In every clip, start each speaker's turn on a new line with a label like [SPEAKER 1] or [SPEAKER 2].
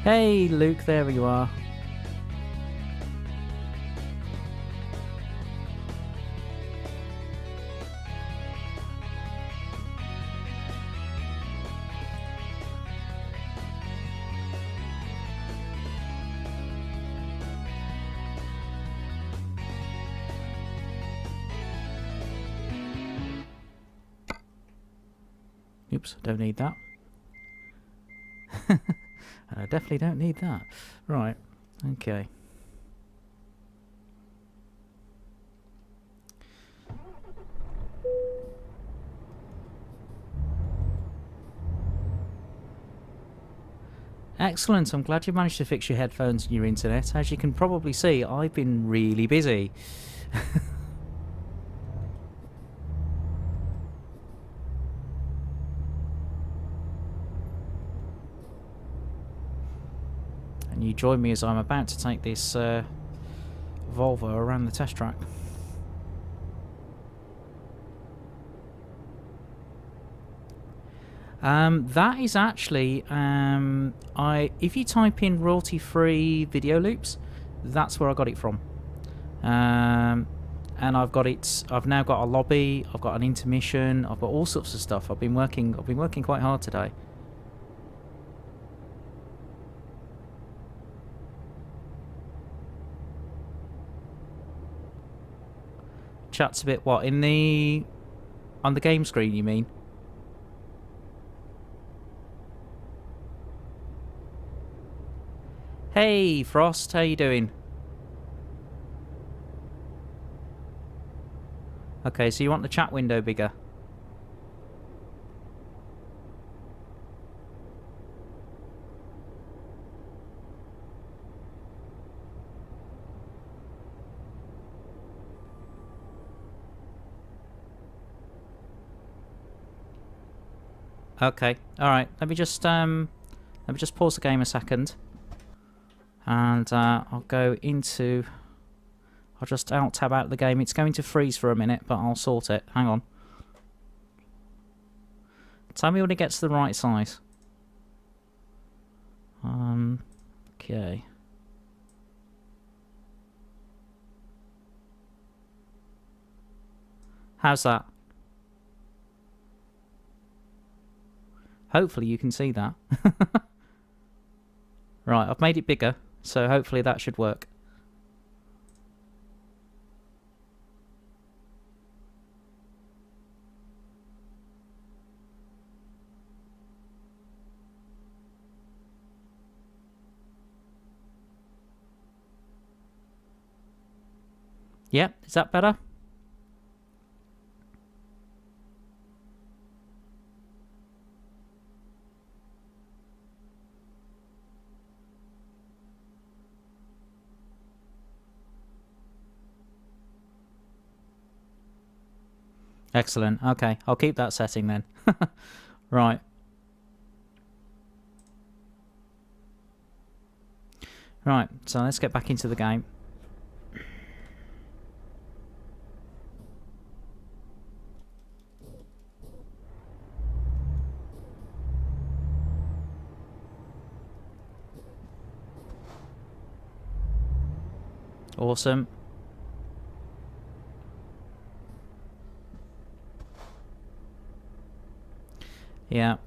[SPEAKER 1] Hey Luke, there you are. Oops, don't need that. I definitely don't need that. Right, okay. Excellent, I'm glad you managed to fix your headphones and your internet. As you can probably see, I've been really busy. And you join me as I'm about to take this Volvo around the test track. That is actually, if you type in royalty-free video loops, that's where I got it from. And I've now got a lobby, I've got an intermission, I've got all sorts of stuff. I've been working quite hard today. Chat's a bit what on the game screen, you mean? Hey Frost, how you doing? Okay, so you want the chat window bigger? Okay, alright, let me just pause the game a second. And I'll go into... I'll just alt-tab out the game. It's going to freeze for a minute, but I'll sort it. Hang on. Tell me when it gets to the right size. Okay. How's that? Hopefully you can see that. Right, I've made it bigger, so hopefully that should work. Yep, is that better? Excellent. Okay, I'll keep that setting then. Right. Right, so let's get back into the game. Awesome. Yeah,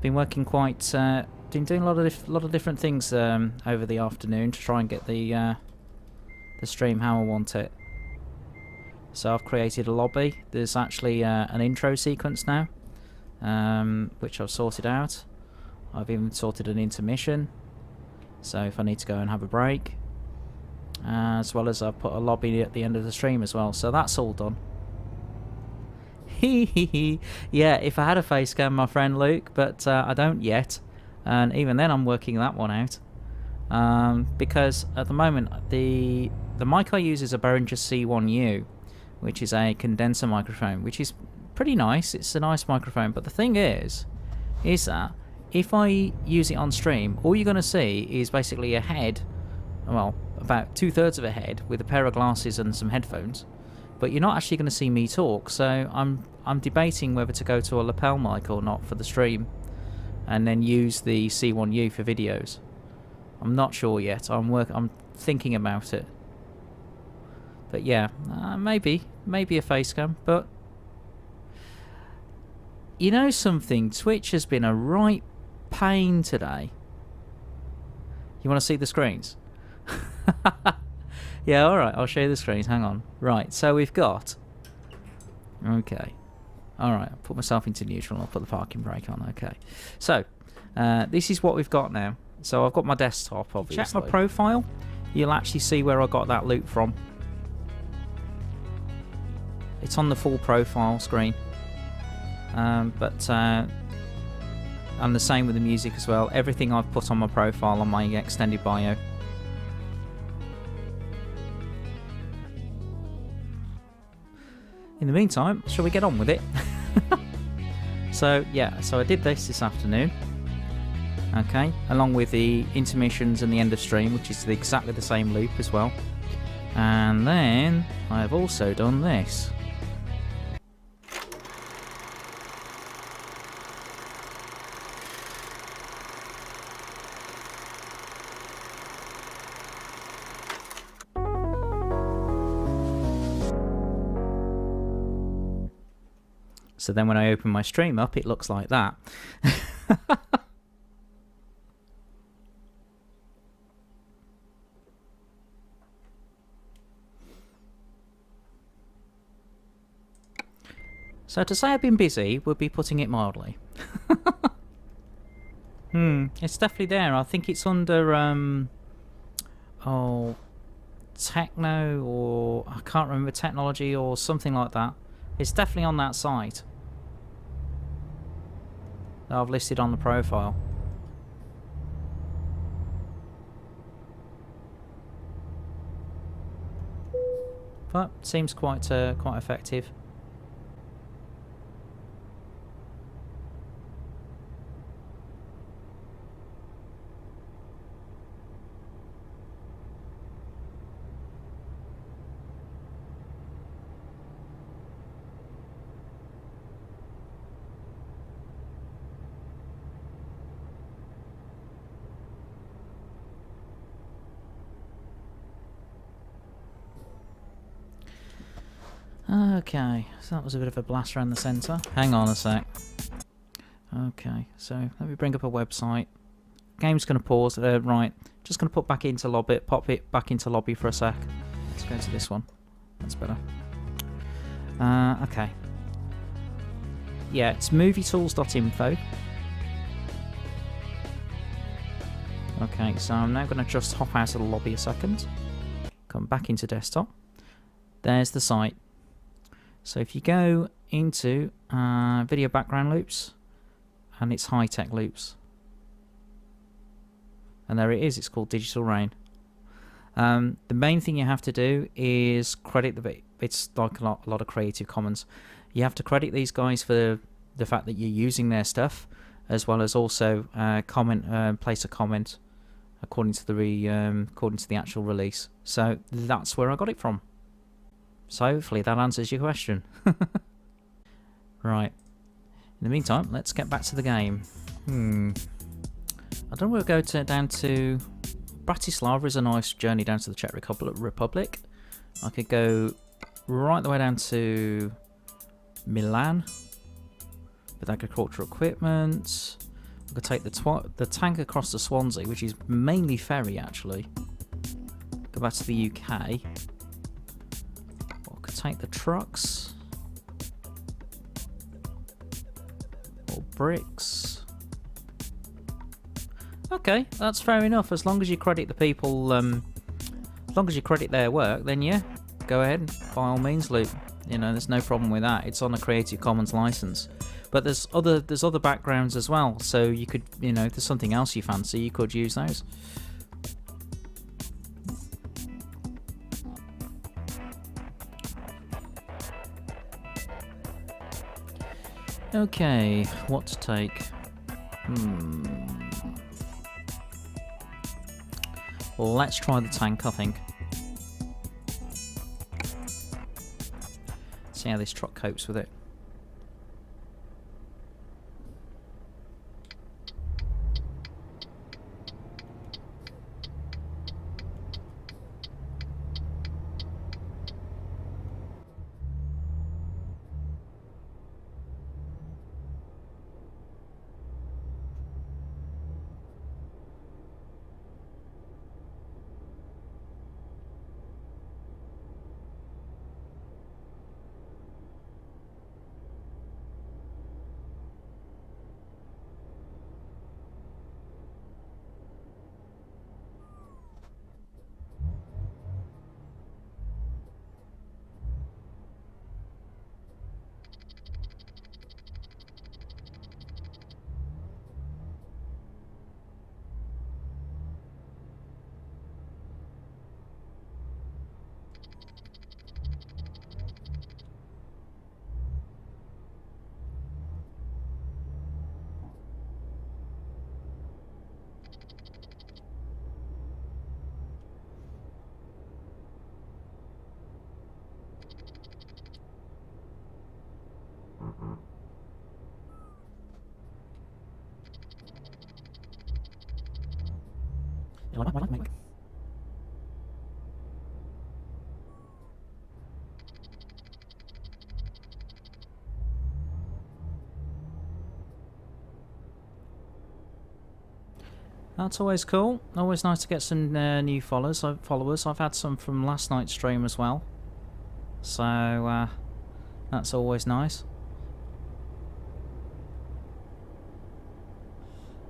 [SPEAKER 1] been working quite. Been doing a lot of different things over the afternoon to try and get the stream how I want it. So I've created a lobby. There's actually an intro sequence now, which I've sorted out. I've even sorted an intermission, so if I need to go and have a break, as well as I've put a lobby at the end of the stream as well. So that's all done. Yeah, if I had a face cam, my friend Luke, but I don't yet, and even then I'm working that one out, because at the moment the mic I use is a Behringer C1U, which is a condenser microphone, which is pretty nice. It's a nice microphone, but the thing is that if I use it on stream, all you're going to see is basically a head, well, about 2/3 of a head with a pair of glasses and some headphones. But you're not actually going to see me talk, so I'm debating whether to go to a lapel mic or not for the stream. and then use the C1U for videos. I'm not sure yet. I'm thinking about it. But yeah, maybe a face cam. But you know something? Twitch has been a right pain today. You want to see the screens? Yeah, alright, I'll show you the screens. Hang on. Right, so we've got... Okay. Alright, I'll put myself into neutral and I'll put the parking brake on. Okay. So, this is what we've got now. So I've got my desktop, obviously. Check my profile. You'll actually see where I got that loop from. It's on the full profile screen. And the same with the music as well. Everything I've put on my profile on my extended bio. In the meantime, shall we get on with it? So yeah, so I did this afternoon. Okay, along with the intermissions and the end of stream, which is exactly the same loop as well. And then I have also done this. So then when I open my stream up, it looks like that. So to say I've been busy would be putting it mildly. It's definitely there. I think it's under techno, or I can't remember, technology or something like that. It's definitely on that site that I've listed on the profile. But seems quite effective. Okay, so that was a bit of a blast around the centre. Hang on a sec. Okay, so let me bring up a website. Game's going to pause. Right, just going to pop it back into lobby for a sec. Let's go to this one. That's better. Okay. Yeah, it's movietools.info. Okay, so I'm now going to just hop out of the lobby a second. Come back into desktop. There's the site. So if you go into video background loops, and it's high-tech loops, and there it is, it's called Digital Rain. The main thing you have to do is credit it's like a lot of Creative Commons. You have to credit these guys for the fact that you're using their stuff, as well as also place a comment according to the actual release. So that's where I got it from. So hopefully that answers your question. Right. In the meantime, let's get back to the game. I don't know, we'll go down to... Bratislava is a nice journey down to the Czech Republic. I could go right the way down to Milan with agricultural equipment. I could take the tank across to Swansea, which is mainly ferry actually. Go back to the UK. Take the trucks or bricks. Okay, that's fair enough. As long as you credit the people, as long as you credit their work, then yeah, go ahead, by all means, loot. You know, there's no problem with that. It's on a Creative Commons license. But there's other backgrounds as well. So you could, you know, if there's something else you fancy, you could use those. Okay, what to take? Well, let's try the tank, I think. See how this truck copes with it. That's always cool. Always nice to get some new followers. I've had some from last night's stream as well. So that's always nice.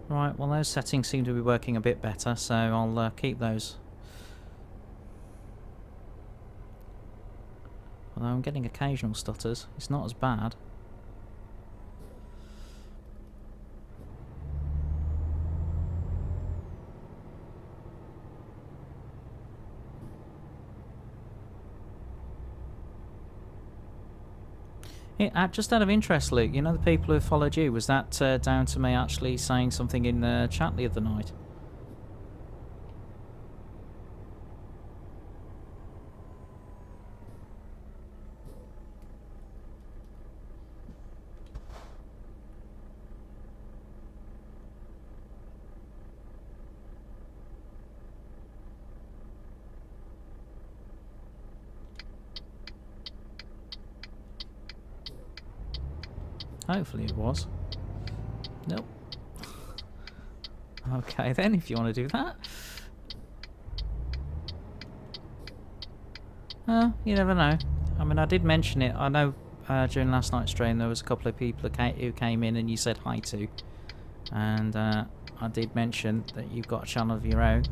[SPEAKER 1] Right, well those settings seem to be working a bit better, so I'll keep those. Although I'm getting occasional stutters, it's not as bad. Yeah, just out of interest, Luke, you know the people who followed you, was that down to me actually saying something in the chat the other night? Hopefully it was. Nope. Okay then, if you want to do that. You never know. I mean, I did mention it. I know during last night's stream there was a couple of people who came in and you said hi to. And I did mention that you've got a channel of your own.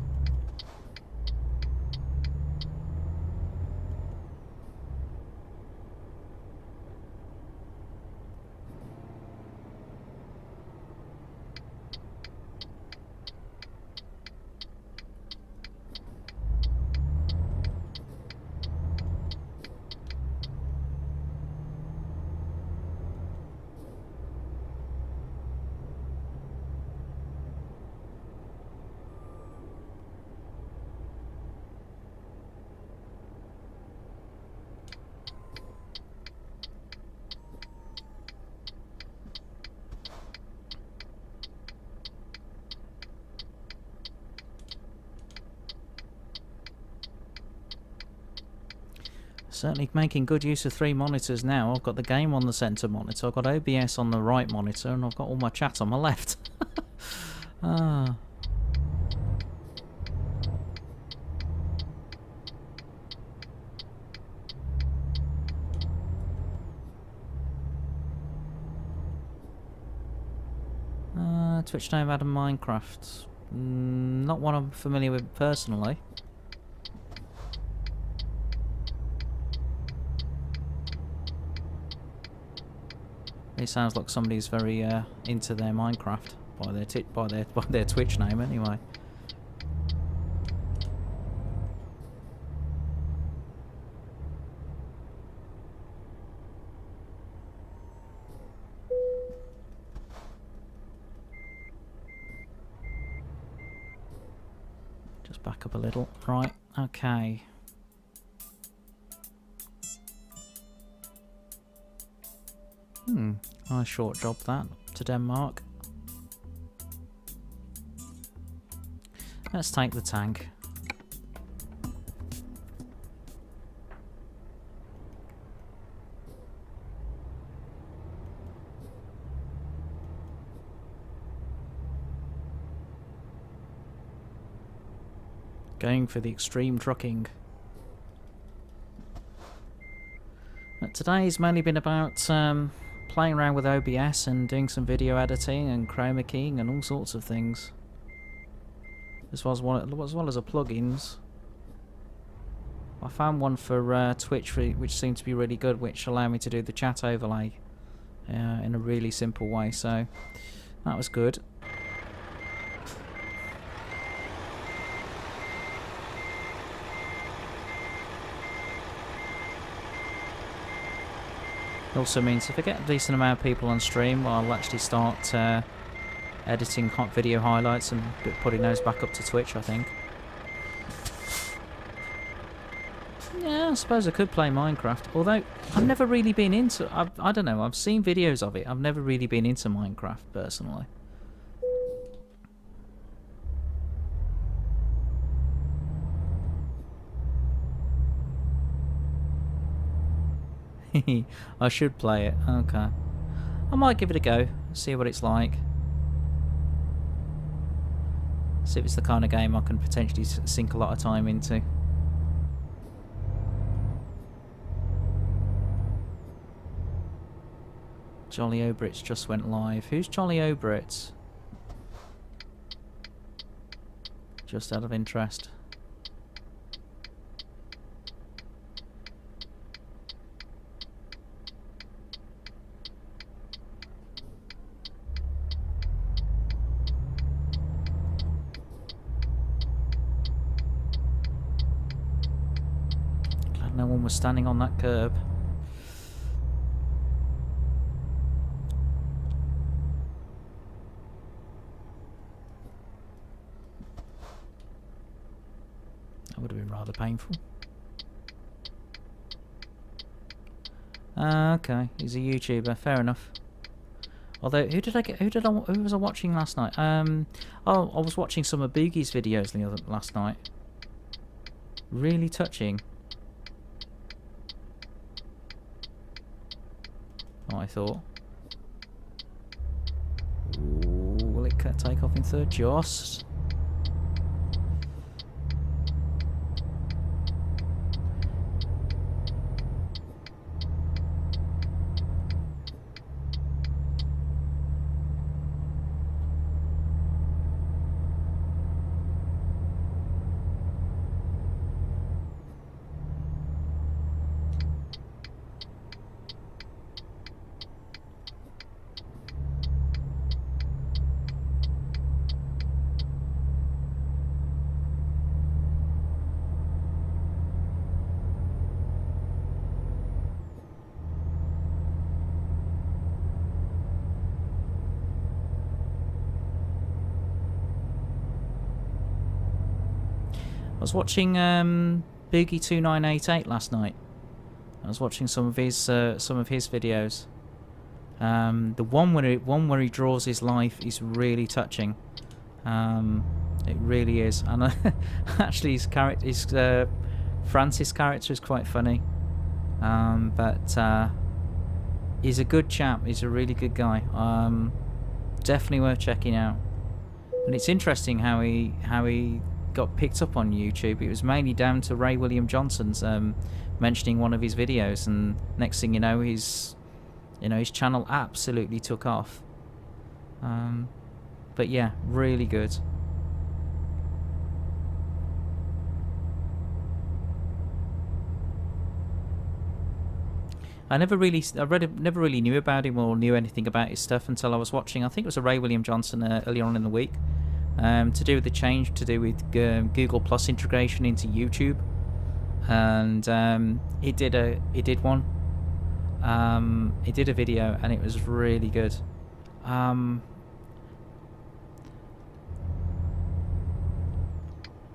[SPEAKER 1] Certainly making good use of 3 monitors now. I've got the game on the centre monitor, I've got OBS on the right monitor, and I've got all my chat on my left. Ah. Twitch name Adam Minecraft. Not one I'm familiar with personally. It sounds like somebody's very into their Minecraft by their Twitch name anyway. Just back up a little. Right, okay. Nice short job that, to Denmark. Let's take the tank. Going for the extreme trucking. Today's mainly been about playing around with OBS and doing some video editing and chroma keying and all sorts of things. As well as a plugins. I found one for Twitch which seemed to be really good, which allowed me to do the chat overlay in a really simple way, so that was good. It also means if I get a decent amount of people on stream, I'll actually start editing video highlights and putting those back up to Twitch, I think. Yeah, I suppose I could play Minecraft, although I've never really been into... I don't know, I've seen videos of it, I've never really been into Minecraft, personally. I should play it. Okay. I might give it a go. See what it's like. See if it's the kind of game I can potentially sink a lot of time into. Jolly Obrits just went live. Who's Jolly Obrits? Just out of interest. Glad no one was standing on that curb. That would have been rather painful. Okay, he's a YouTuber. Fair enough. Although, who was I watching last night? Oh, I was watching some of Boogie's videos last night. Really touching. I thought. Ooh, will it take off in third? Just. I was watching Boogie2988 last night. I was watching some of his videos. The one where he draws his life is really touching. It really is, and actually his Francis character is quite funny. But he's a good chap. He's a really good guy. Definitely worth checking out. And it's interesting how he got picked up on YouTube. It was mainly down to Ray William Johnson's mentioning one of his videos, and next thing you know, his channel absolutely took off. But yeah, really good. I never really knew about him or knew anything about his stuff until I was watching. I think it was a Ray William Johnson earlier on in the week. To do with the change to do with Google Plus integration into YouTube, and he did a video, and it was really good.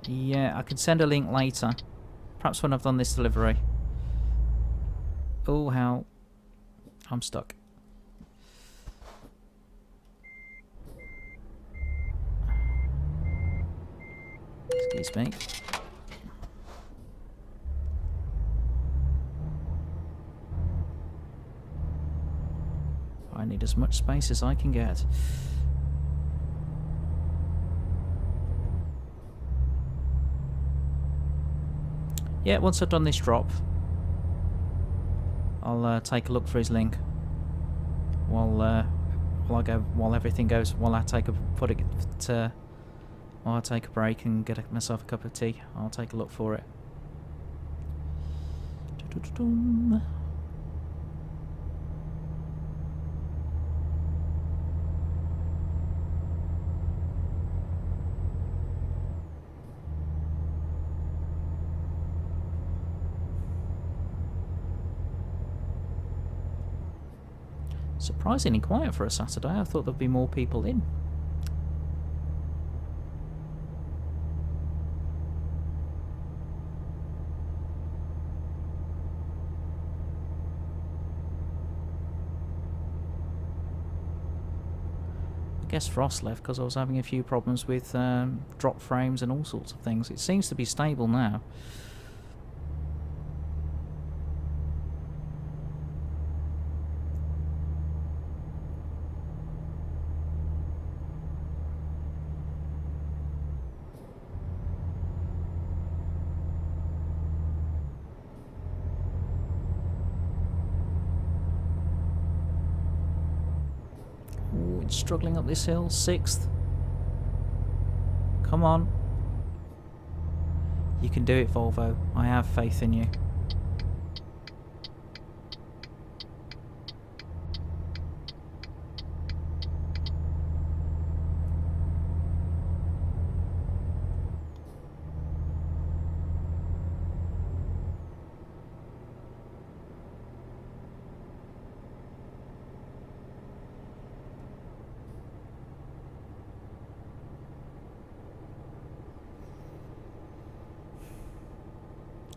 [SPEAKER 1] Yeah, I can send a link later, perhaps when I've done this delivery. Oh, how I'm stuck. Excuse me. I need as much space as I can get. Yeah, once I've done this drop, I'll take a look for his link. While everything goes, while I take a break and get myself a cup of tea, I'll take a look for it. Surprisingly quiet for a Saturday. I thought there'd be more people in. I guess Frost left because I was having a few problems with drop frames and all sorts of things. It seems to be stable now. struggling up this hill. 6th. Come on. You can do it, Volvo. I have faith in you.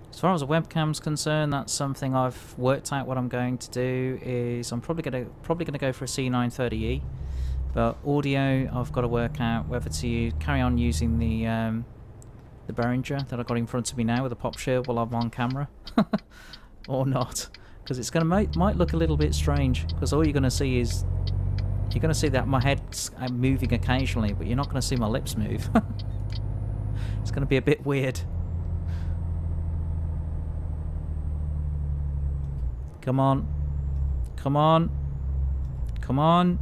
[SPEAKER 1] As far as the webcam's concerned, that's something I've worked out. What I'm going to do is I'm probably gonna go for a C930E, but audio I've got to work out whether to carry on using the Behringer that I got in front of me now with the pop shield while I'm on camera, or not, because it's gonna might look a little bit strange. Because all you're gonna see is that my head's moving occasionally, but you're not gonna see my lips move. It's gonna be a bit weird. Come on. Come on. Come on.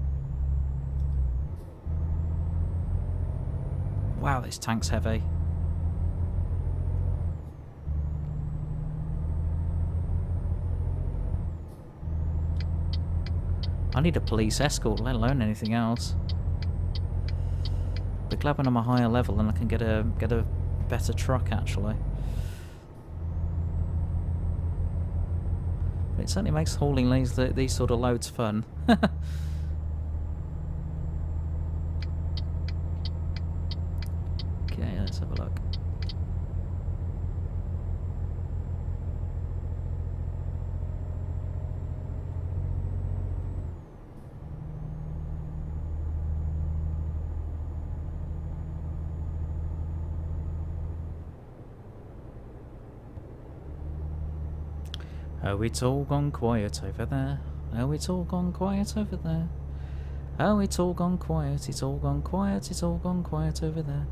[SPEAKER 1] Wow, this tank's heavy. I need a police escort, let alone anything else. But glad when I'm a higher level and I can get a better truck, actually. It certainly makes hauling these sort of loads fun. Okay, let's have a look. Oh, it's all gone quiet over there. Oh, it's all gone quiet over there. Oh, it's all gone quiet. It's all gone quiet. It's all gone quiet over there.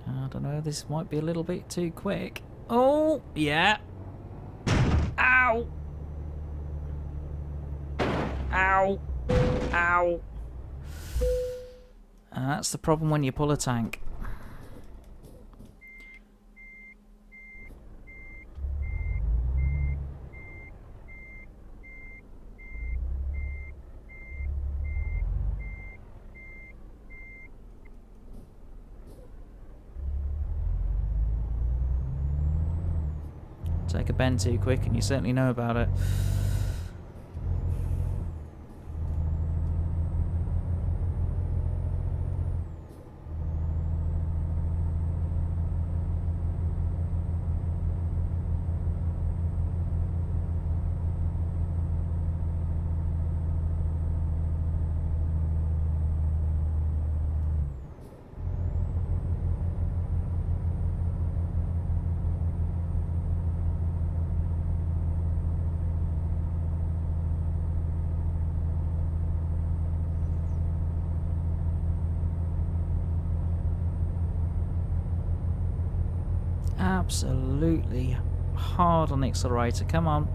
[SPEAKER 1] I don't know. This might be a little bit too quick. Oh, yeah. Ow. Ow! Ow! That's the problem when you pull a tank. Take a bend too quick and you certainly know about it. Absolutely hard on the accelerator. Come on.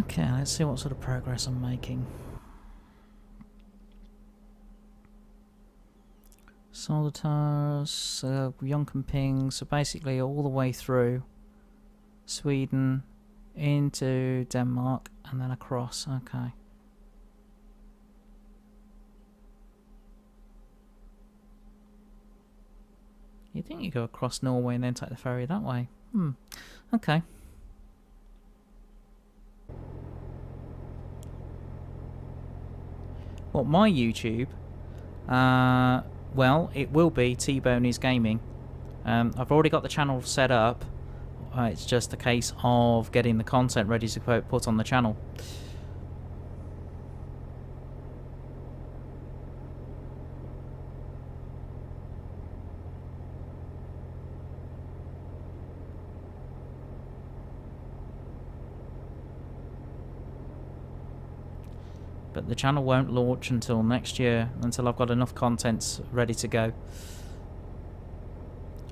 [SPEAKER 1] Okay, let's see what sort of progress I'm making. Soldatars, Jönköping, so basically all the way through Sweden into Denmark and then across. Okay. You think you go across Norway and then take the ferry that way? Okay. What, my YouTube? Well, it will be TboneIsGaming. I've already got the channel set up. It's just a case of getting the content ready to put on the channel. But the channel won't launch until next year, until I've got enough content ready to go.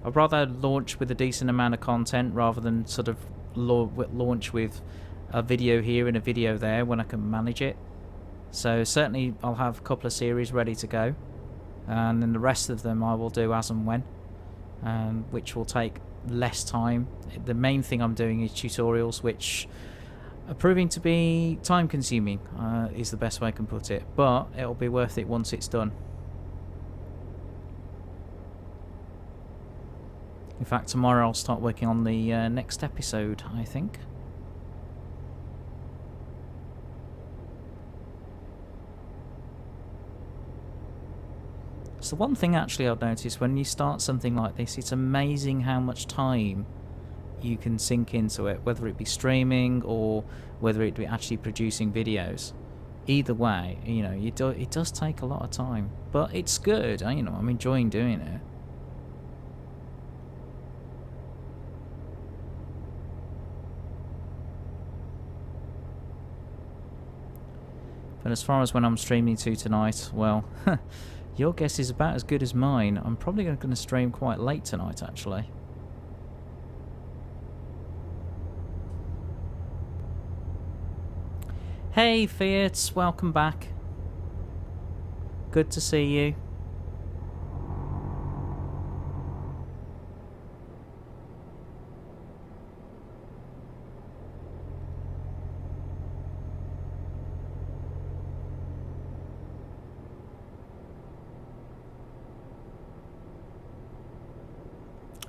[SPEAKER 1] I'd rather launch with a decent amount of content rather than sort of launch with a video here and a video there when I can manage it. So certainly I'll have a couple of series ready to go, and then the rest of them I will do as and when, which will take less time. The main thing I'm doing is tutorials, which are proving to be time consuming, is the best way I can put it, but it'll be worth it once it's done. In fact, tomorrow I'll start working on the next episode, I think. So one thing actually I've noticed when you start something like this, it's amazing how much time you can sink into it, whether it be streaming or whether it be actually producing videos. Either way, you know, it does take a lot of time, but it's good. You know, I'm enjoying doing it. But as far as when I'm streaming to tonight, well, your guess is about as good as mine. I'm probably going to stream quite late tonight, actually. Hey Fiat, welcome back. Good to see you.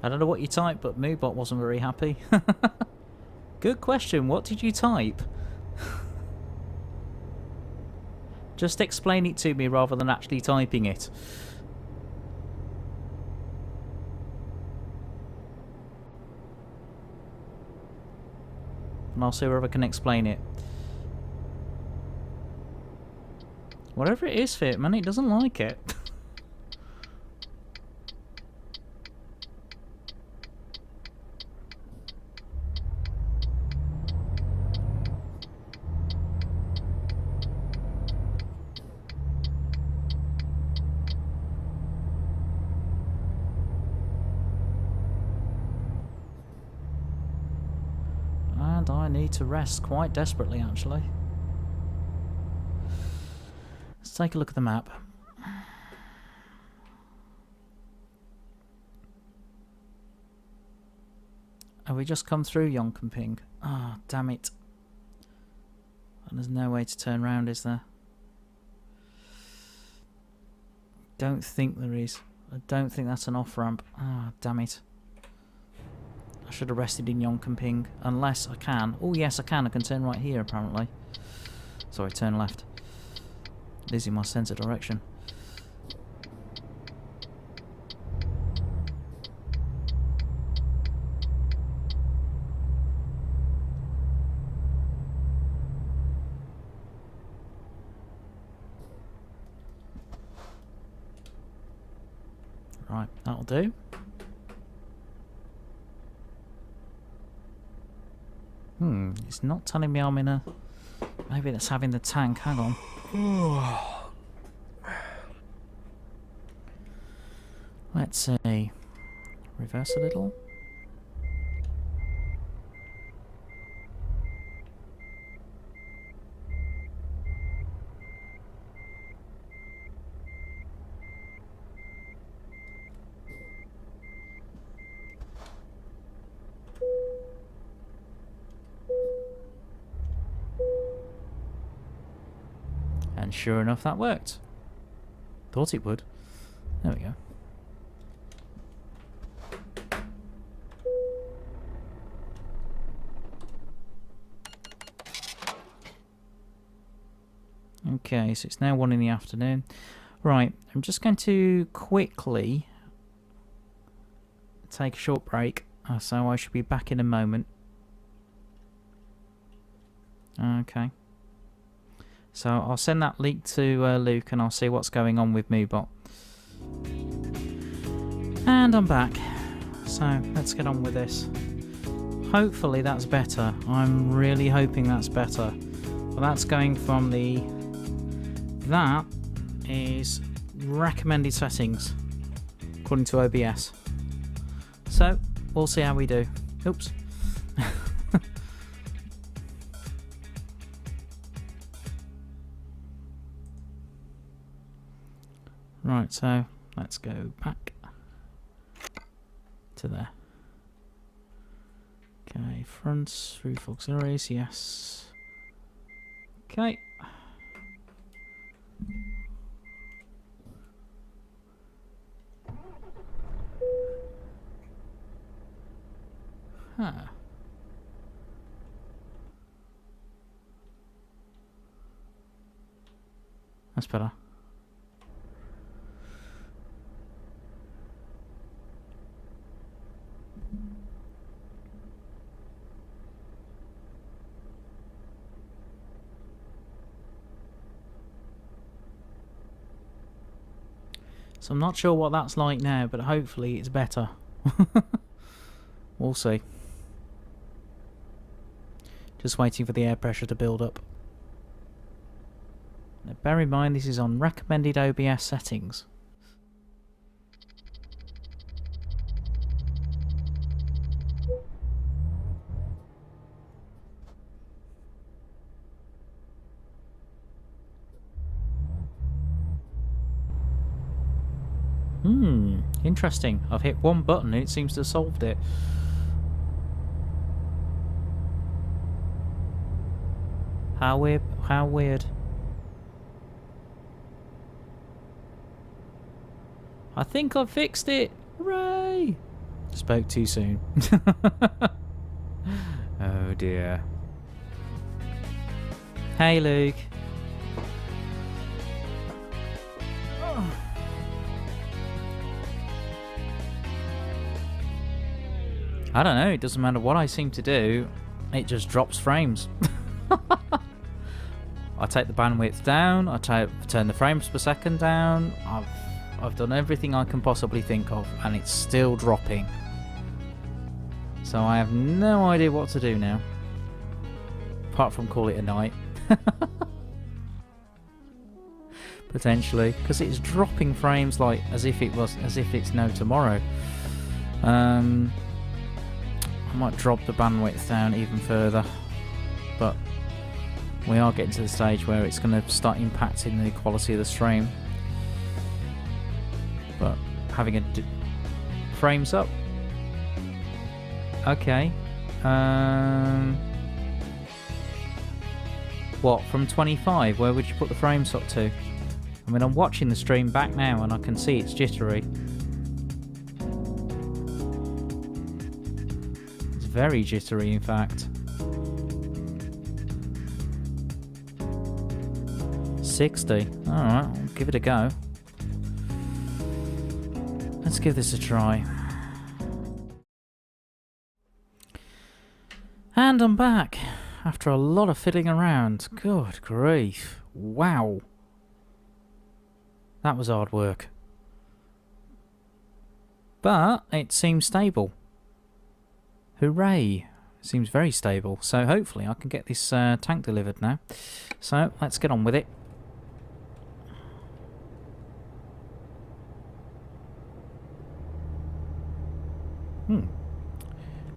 [SPEAKER 1] I don't know what you typed, but Moobot wasn't very happy. Good question, what did you type? Just explain it to me rather than actually typing it. And I'll see whether I can explain it. Whatever it is, Fit, man, it doesn't like it. And I need to rest quite desperately, actually. Let's take a look at the map. Have we just come through Yonkamping? Ah, oh, damn it. And there's no way to turn around, is there? Don't think there is. I don't think that's an off-ramp. Ah, oh, damn it. I should have rested in Yonkamping, unless I can. Oh yes, I can. I can turn right here, apparently. Sorry, turn left. Losing my sense of direction. Right, that'll do. It's not telling me I'm in a... Maybe that's having the tank. Hang on. Let's see. Reverse a little. And sure enough, that worked. Thought it would. There we go. Okay, so it's now 1 in the afternoon. Right, I'm just going to quickly take a short break, so I should be back in a moment. Okay. So I'll send that leak to Luke and I'll see what's going on with Moobot. And I'm back. So let's get on with this. Hopefully that's better. I'm really hoping that's better. Well, that's going from the... That is recommended settings according to OBS. So we'll see how we do. Oops. Right, so let's go back to there. Okay, fronts, roof auxiliaries, yes. Okay. Huh. That's better. So I'm not sure what that's like now, but hopefully it's better. We'll see. Just waiting for the air pressure to build up. Now bear in mind this is on recommended OBS settings. Interesting. I've hit one button and it seems to have solved it. How weird. How weird. I think I've fixed it. Hooray! Spoke too soon. Oh dear. Hey Luke. I don't know, it doesn't matter what I seem to do, it just drops frames. I take the bandwidth down, I turn the frames per second down, I've done everything I can possibly think of, and it's still dropping. So I have no idea what to do now. Apart from call it a night. Potentially, because it's dropping frames like as if it's no tomorrow. I might drop the bandwidth down even further, but we are getting to the stage where it's going to start impacting the quality of the stream. But having a frames up, okay. What, from 25? Where would you put the frames up to? I mean, I'm watching the stream back now and I can see it's jittery. Very jittery, in fact. 60. Alright, I'll give it a go. Let's give this a try. And I'm back. After a lot of fiddling around. Good grief. Wow. That was hard work. But it seems stable. Hooray! Seems very stable. So hopefully I can get this tank delivered now. So let's get on with it.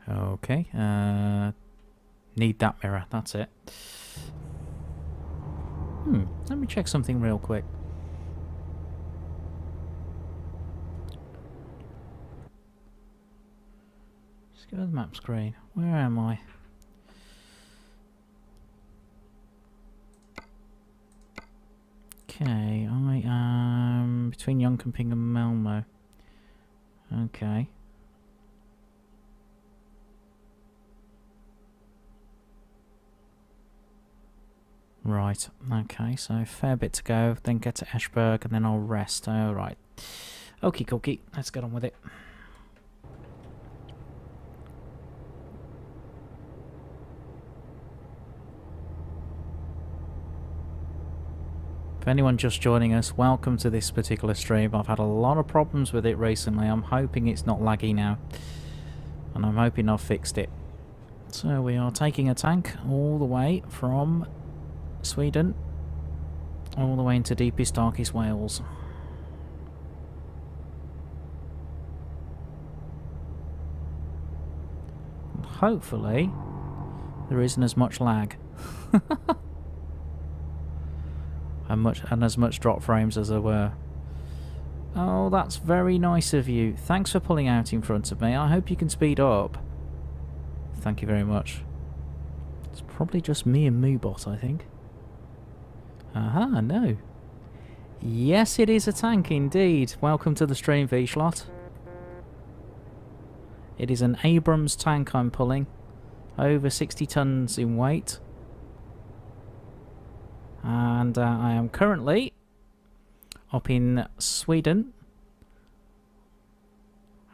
[SPEAKER 1] Okay. Need that mirror. That's it. Let me check something real quick. Go to the map screen. Where am I? Okay, I am between Jönköping and Malmo. Okay. Right, okay, so fair bit to go, then get to Eschberg, and then I'll rest. Alright. Okie dokie, let's get on with it. If anyone just joining us, welcome to this particular stream. I've had a lot of problems with it recently. I'm hoping it's not laggy now. And I'm hoping I've fixed it. So we are taking a tank all the way from Sweden, all the way into deepest, darkest Wales. And hopefully there isn't as much lag. and as much drop frames as there were. Oh, that's very nice of you. Thanks for pulling out in front of me. I hope you can speed up. Thank you very much. It's probably just me and Moobot, I think. Aha, no. Yes, it is a tank indeed. Welcome to the stream, V-Schlot. It is an Abrams tank I'm pulling. Over 60 tons in weight. And I am currently up in Sweden.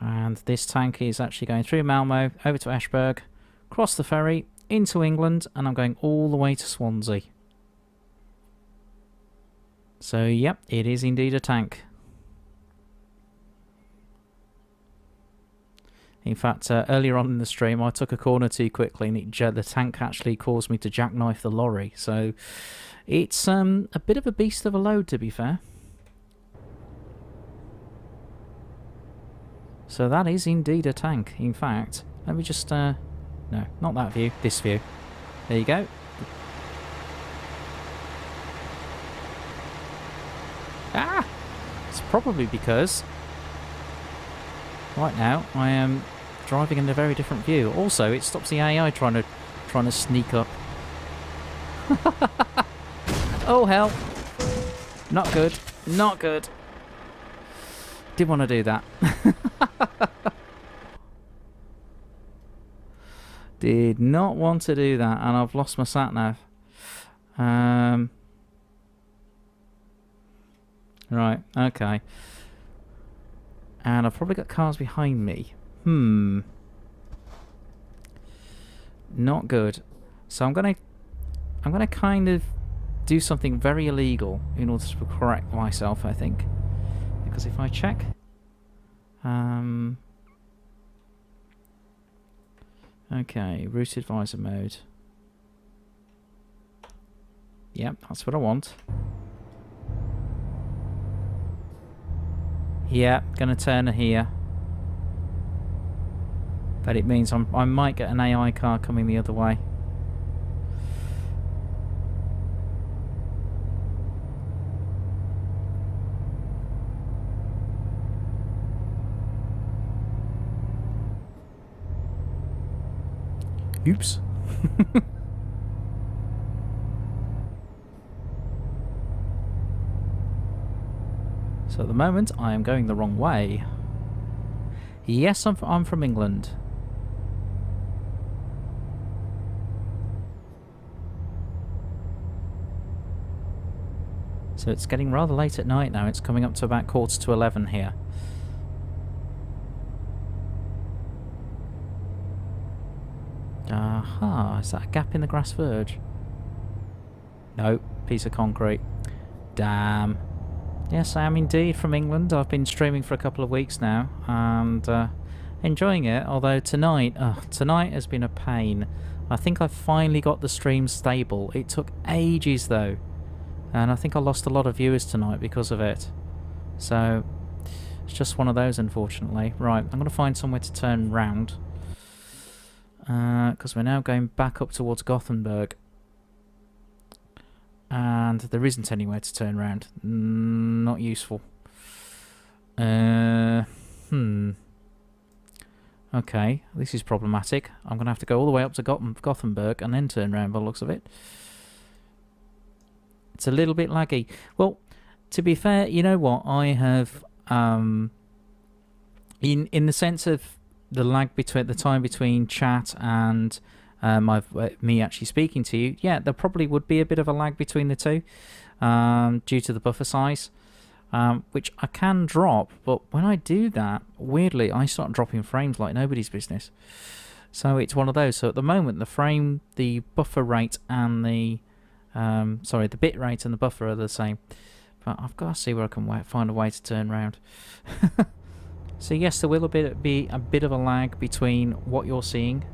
[SPEAKER 1] And this tank is actually going through Malmo, over to Eschberg, across the ferry, into England, and I'm going all the way to Swansea. So, yep, it is indeed a tank. In fact, earlier on in the stream, I took a corner too quickly, and the tank actually caused me to jackknife the lorry. So, it's a bit of a beast of a load, to be fair. So that is indeed a tank. In fact, let me just... no, not that view, this view. There you go. Ah! It's probably because right now I am driving in a very different view. Also, it stops the AI trying to sneak up. Oh hell! Not good. Not good. Didn't want to do that. Did not want to do that, and I've lost my sat nav. Right, okay. And I've probably got cars behind me. Not good. So I'm gonna kind of do something very illegal in order to correct myself, I think. Because if I check... okay, route advisor mode. Yep, that's what I want. Yeah, gonna turn here. But it means I might get an AI car coming the other way. Oops. So at the moment, I am going the wrong way. Yes, I'm from England. So it's getting rather late at night now. It's coming up to about 11:15 here. Aha, is that a gap in the grass verge? No, piece of concrete. Damn. Yes, I am indeed from England. I've been streaming for a couple of weeks now and enjoying it, although tonight has been a pain. I think I finally got the stream stable. It took ages though, and I think I lost a lot of viewers tonight because of it. So, it's just one of those, unfortunately. Right, I'm going to find somewhere to turn round. Because we're now going back up towards Gothenburg. And there isn't anywhere to turn around. Not useful. Okay, this is problematic. I'm going to have to go all the way up to Gothenburg and then turn around by the looks of it. It's a little bit laggy. Well, to be fair, you know what? I have, in the sense of the lag between the time between chat and me actually speaking to you, yeah, there probably would be a bit of a lag between the two due to the buffer size, which I can drop, but when I do that, weirdly, I start dropping frames like nobody's business. So it's one of those. So at the moment, the buffer rate and the bit rate and the buffer are the same. But I've got to see where I can find a way to turn around. So yes, there will be a bit of a lag between what you're seeing.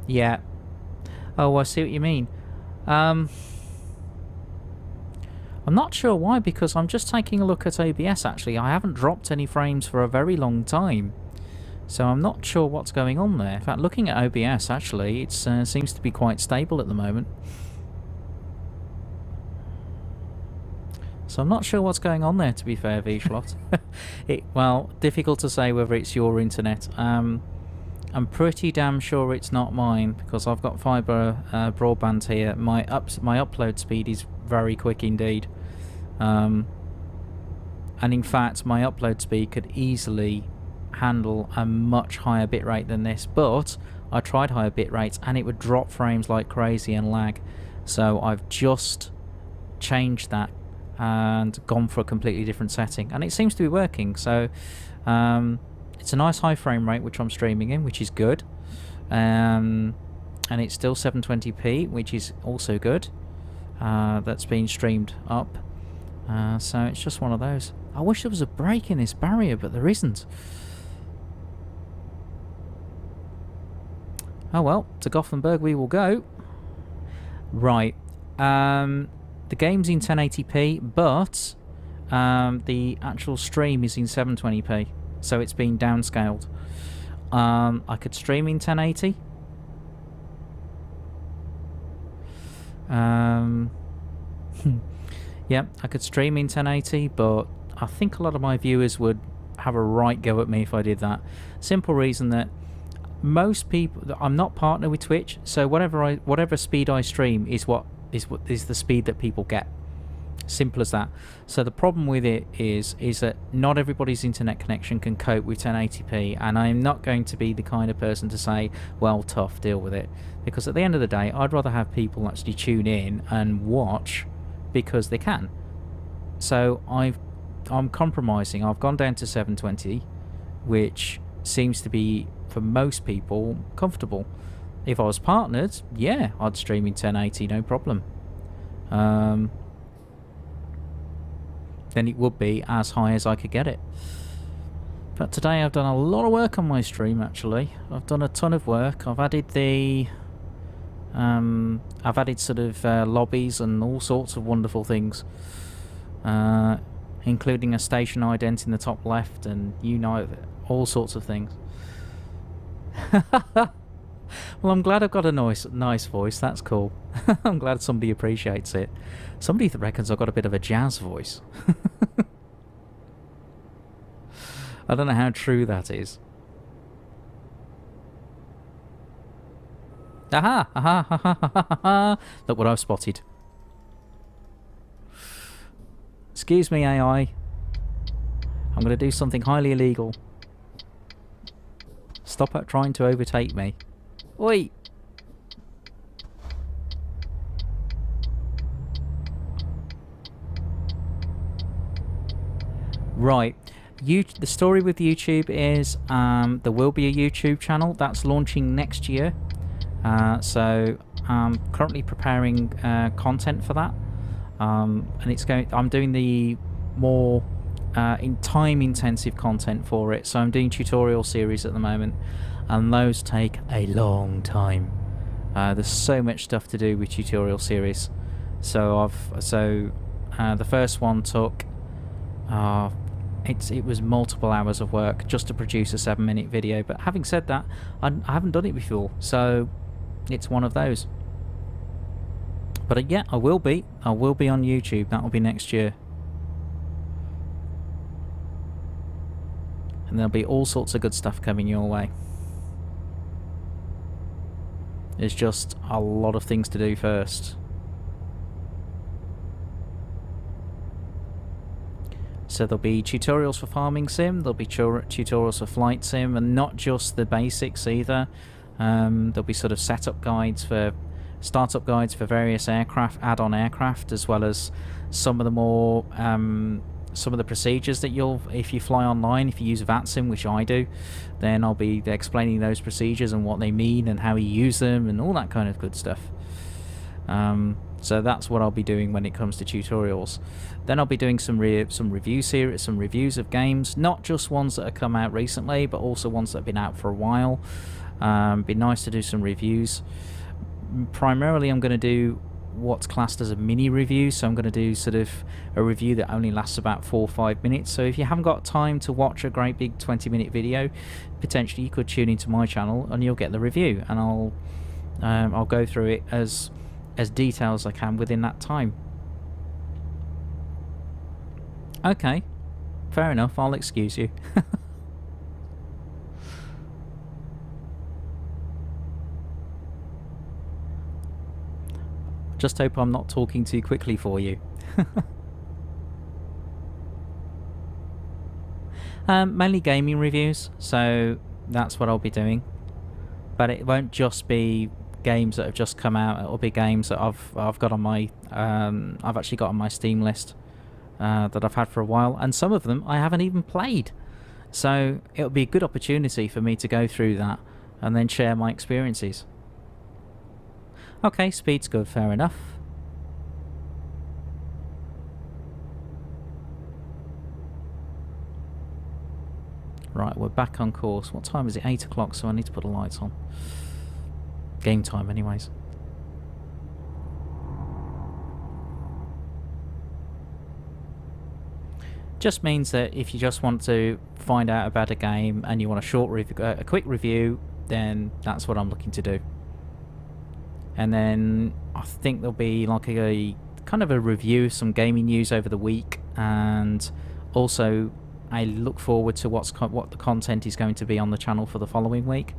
[SPEAKER 1] Yeah. Oh, I see what you mean. I'm not sure why, because I'm just taking a look at OBS actually. I haven't dropped any frames for a very long time. So I'm not sure what's going on there. In fact, looking at OBS actually, it seems to be quite stable at the moment. So I'm not sure what's going on there, to be fair, V-Schlot. Well, difficult to say whether it's your internet. I'm pretty damn sure it's not mine, because I've got fibre broadband here. My upload speed is very quick indeed. And in fact, my upload speed could easily handle a much higher bitrate than this, but I tried higher bit rates and it would drop frames like crazy and lag. So I've just changed that and gone for a completely different setting, and it seems to be working. So it's a nice high frame rate which I'm streaming in, which is good, and it's still 720p, which is also good. That's been streamed up, so it's just one of those. I wish there was a break in this barrier, but there isn't. Oh well, to Gothenburg we will go. Right, the game's in 1080p, but the actual stream is in 720p, so it's been downscaled. I could stream in 1080. Yeah, I could stream in 1080, but I think a lot of my viewers would have a right go at me if I did that. Simple reason that most people, I'm not partnered with Twitch, so whatever speed I stream is the speed that people get. Simple as that. So the problem with it is that not everybody's internet connection can cope with 1080p, and I'm not going to be the kind of person to say, well, tough, deal with it, because at the end of the day, I'd rather have people actually tune in and watch because they can. So I'm compromising. I've gone down to 720, which seems to be, for most people, comfortable. If I was partnered, yeah, I'd stream in 1080, no problem. Then it would be as high as I could get it. But today I've done a lot of work on my stream, actually. I've done a ton of work. I've added sort of lobbies and all sorts of wonderful things, including a station ident in the top left, and all sorts of things. Well, I'm glad I've got a nice voice. That's cool. I'm glad somebody appreciates it. Somebody reckons I've got a bit of a jazz voice. I don't know how true that is. Aha! Aha! Ha, ha, ha, ha, ha. Look what I've spotted. Excuse me, AI. I'm going to do something highly illegal. Stop trying to overtake me. Oi! Right. The story with YouTube is there will be a YouTube channel that's launching next year. So I'm currently preparing content for that. And I'm doing the more time-intensive content for it. So I'm doing tutorial series at the moment, and those take a long time. There's so much stuff to do with tutorial series. So the first one took it was multiple hours of work just to produce a 7-minute video. But having said that, I haven't done it before, so it's one of those. But yeah, I will be on YouTube. That will be next year. And there'll be all sorts of good stuff coming your way. There's just a lot of things to do first. So there'll be tutorials for farming sim, there'll be tutorials for flight sim, and not just the basics either. There'll be sort of setup guides for startup guides for various aircraft, add-on aircraft, as well as some of the more some of the procedures that you'll, if you fly online, if you use VATSIM, which I do, then I'll be explaining those procedures and what they mean and how you use them and all that kind of good stuff. So that's what I'll be doing when it comes to tutorials. Then I'll be doing some reviews of games, not just ones that have come out recently, but also ones that have been out for a while. Be nice to do some reviews. Primarily, I'm going to do what's classed as a mini review, so I'm going to do sort of a review that only lasts about 4 or 5 minutes. So if you haven't got time to watch a great big 20-minute video, potentially you could tune into my channel and you'll get the review, and I'll go through it as detailed as I can within that time. Okay, fair enough, I'll excuse you. Just hope I'm not talking too quickly for you. Mainly gaming reviews, so that's what I'll be doing. But it won't just be games that have just come out. It'll be games that I've got on my I've actually got on my Steam list that I've had for a while, and some of them I haven't even played. So it'll be a good opportunity for me to go through that and then share my experiences. Okay, speed's good, fair enough. Right, we're back on course. What time is it? 8 o'clock, so I need to put the lights on. Game time, anyways. Just means that if you just want to find out about a game and you want a short review, a quick review, then that's what I'm looking to do. And then I think there'll be like a kind of a review of some gaming news over the week, and also I look forward to what the content is going to be on the channel for the following week.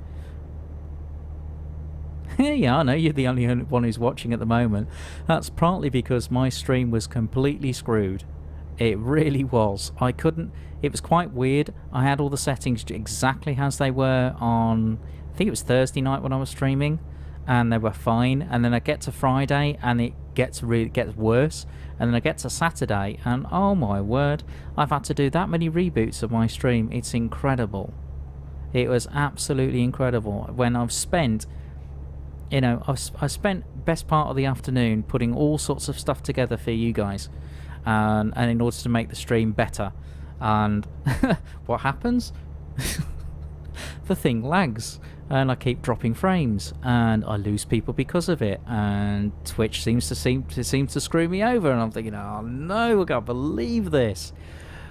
[SPEAKER 1] Yeah, I know you're the only one who's watching at the moment. That's partly because my stream was completely screwed. It really was. I couldn't... It was quite weird. I had all the settings exactly as they were on... I think it was Thursday night when I was streaming, and they were fine. And then I get to Friday, and it gets worse. And then I get to Saturday, and oh my word, I've had to do that many reboots of my stream. It's incredible. It was absolutely incredible. When I've spent... You know, I spent best part of the afternoon putting all sorts of stuff together for you guys, and in order to make the stream better. And what happens? The thing lags, and I keep dropping frames, and I lose people because of it. And Twitch seems to screw me over, and I'm thinking, oh no, I can't believe this.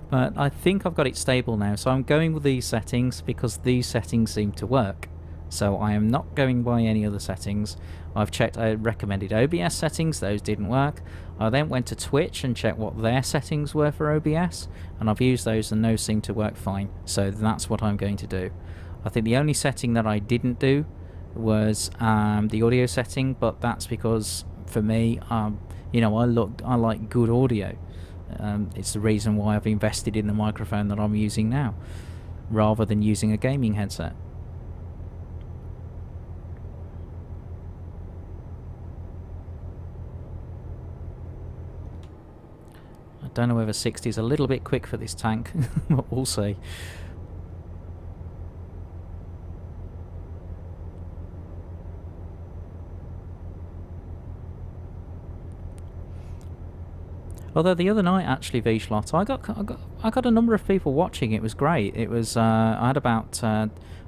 [SPEAKER 1] But I think I've got it stable now, so I'm going with these settings because these settings seem to work. So I am not going by any other settings. I've checked, I recommended OBS settings, those didn't work. I then went to Twitch and checked what their settings were for OBS, and I've used those and those seem to work fine. So that's what I'm going to do. I think the only setting that I didn't do was the audio setting, but that's because for me, you know, I like good audio. It's the reason why I've invested in the microphone that I'm using now, rather than using a gaming headset. I don't know whether 60 is a little bit quick for this tank, but we'll see. Although the other night, actually, V-Slot, I got a number of people watching. It was great. It was I had about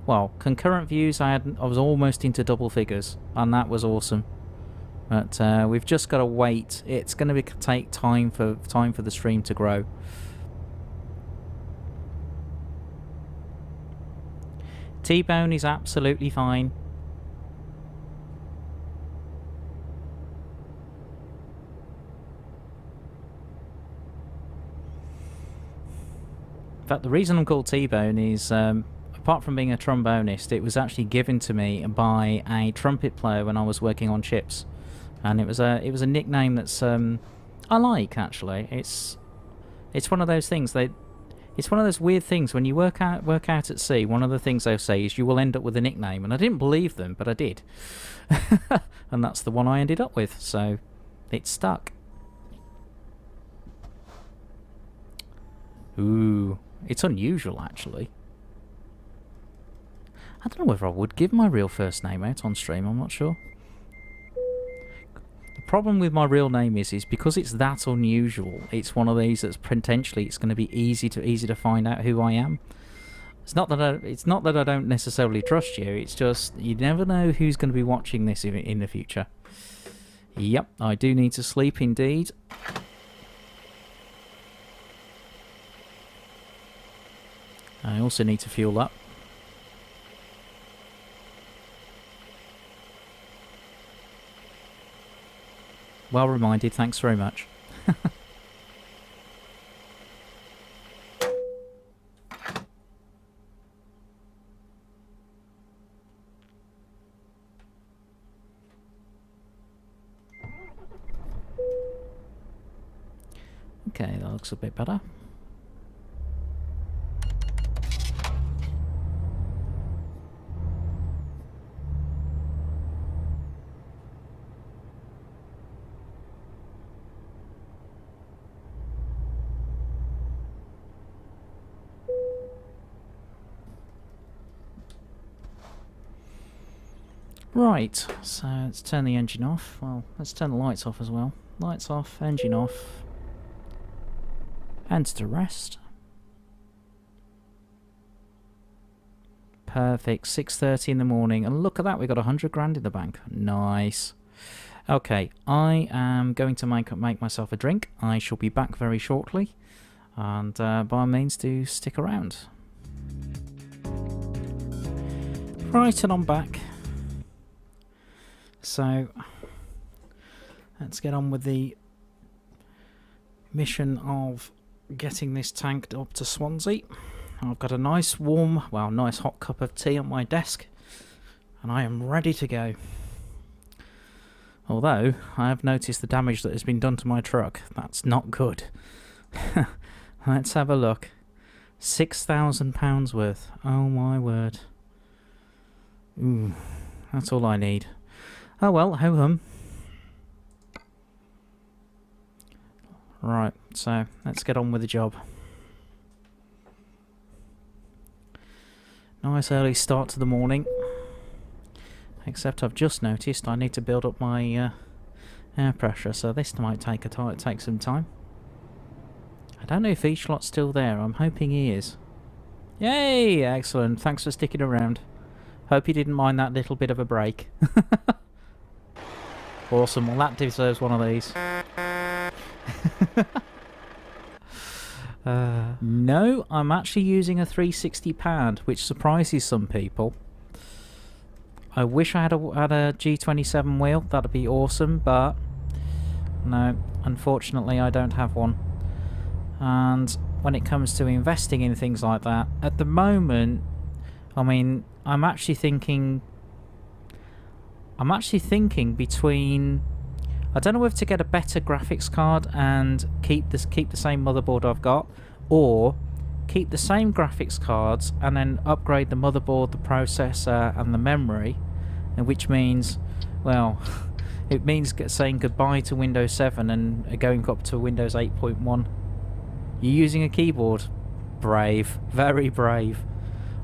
[SPEAKER 1] well, concurrent views. I was almost into double figures, and that was awesome. But we've just got to wait. It's going to take time for the stream to grow. T-Bone is absolutely fine. In fact, the reason I'm called T-Bone is, apart from being a trombonist, it was actually given to me by a trumpet player when I was working on Chips. And it was a nickname that's I like, actually. It's It's one of those things. It's one of those weird things when you work out at sea. One of the things they'll say is you will end up with a nickname, and I didn't believe them, but I did, and that's the one I ended up with. So it stuck. Ooh, it's unusual actually. I don't know whether I would give my real first name out on stream. I'm not sure. The problem with my real name is because it's that unusual. It's one of these that's potentially it's going to be easy to find out who I am. It's not that I don't necessarily trust you. It's just you never know who's going to be watching this in the future. Yep, I do need to sleep indeed. I also need to fuel up. Well reminded, thanks very much. Okay, that looks a bit better. Right, so let's turn the engine off. Well, let's turn the lights off as well. Lights off, engine off. Hands to rest. Perfect, 6:30 in the morning. And look at that, we got 100 grand in the bank. Nice. Okay, I am going to make myself a drink. I shall be back very shortly. And by all means, do stick around. Right, and I'm back. So, let's get on with the mission of getting this tanked up to Swansea. I've got a nice warm, well, nice hot cup of tea on my desk, and I am ready to go. Although, I have noticed the damage that has been done to my truck. That's not good. Let's have a look. £6,000 worth. Oh my word. Ooh, that's all I need. Oh well, ho hum. Right, so let's get on with the job. Nice early start to the morning. Except I've just noticed I need to build up my air pressure, so this might take some time. I don't know if each lot's still there. I'm hoping he is. Yay! Excellent. Thanks for sticking around. Hope you didn't mind that little bit of a break. Awesome. Well, that deserves one of these. No, I'm actually using a 360 pad, which surprises some people. I wish I had a G27 wheel. That'd be awesome, but no, unfortunately I don't have one. And when it comes to investing in things like that, at the moment, I mean, I'm actually thinking between, I don't know whether to get a better graphics card and keep the same motherboard I've got, or keep the same graphics cards and then upgrade the motherboard, the processor and the memory, and which means, well, it means saying goodbye to Windows 7 and going up to Windows 8.1. You're using a keyboard. Brave, very brave.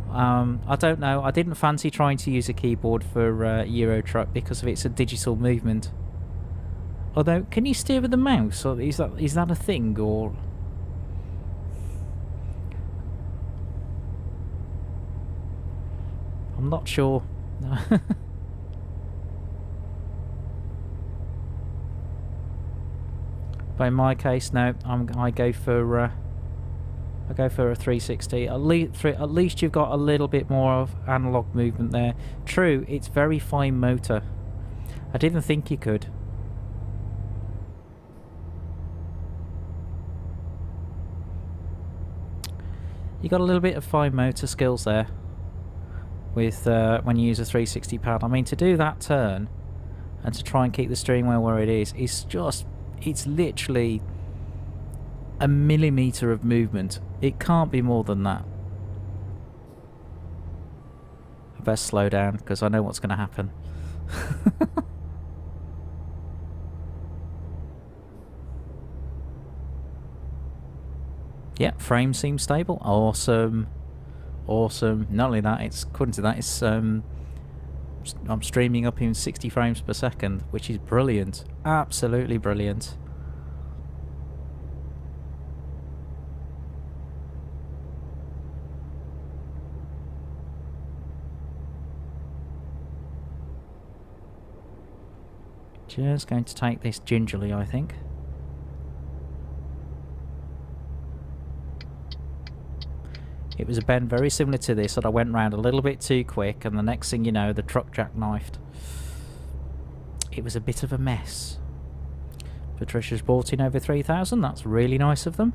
[SPEAKER 1] I don't know, I didn't fancy trying to use a keyboard for EuroTruck because of it's a digital movement. Although, can you steer with the mouse, or is that a thing, or? I'm not sure. But in my case, no, I go for a 360. At least you've got a little bit more of analog movement there. True, it's very fine motor. I didn't think you could. You got a little bit of fine motor skills there with when you use a 360 pad. I mean, to do that turn and to try and keep the steering wheel where it is just, it's literally a millimetre of movement. It can't be more than that. I best slow down because I know what's going to happen. Yeah, frame seems stable. Awesome. Awesome. Not only that, it's according to that, it's I'm streaming up in 60 frames per second, which is brilliant. Absolutely brilliant. Just going to take this gingerly, I think. It was a bend very similar to this that I went round a little bit too quick, and the next thing you know, the truck jackknifed. It was a bit of a mess. Patricia's brought in over 3,000. That's really nice of them.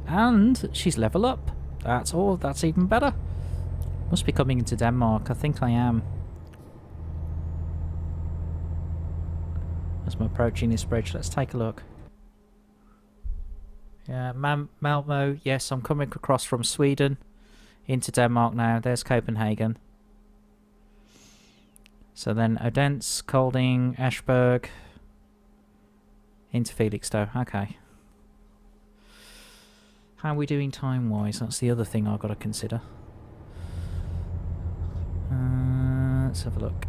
[SPEAKER 1] And she's level up. That's all. That's even better. Must be coming into Denmark. I think I am. As I'm approaching this bridge, let's take a look. Yeah, Malmo, yes, I'm coming across from Sweden into Denmark now. There's Copenhagen. So then Odense, Kolding, Esbjerg, into Felixstowe. Okay. How are we doing time-wise? That's the other thing I've got to consider. Let's have a look.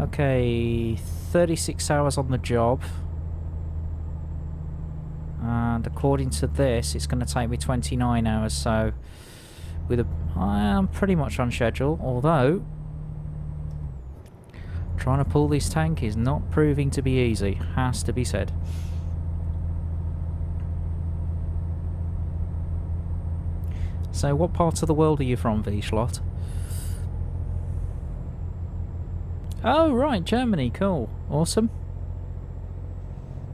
[SPEAKER 1] Okay, 36 hours on the job. And according to this, it's going to take me 29 hours, so I am pretty much on schedule, although trying to pull this tank is not proving to be easy, has to be said. So what part of the world are you from, V-Schlot? Oh right, Germany, cool, awesome.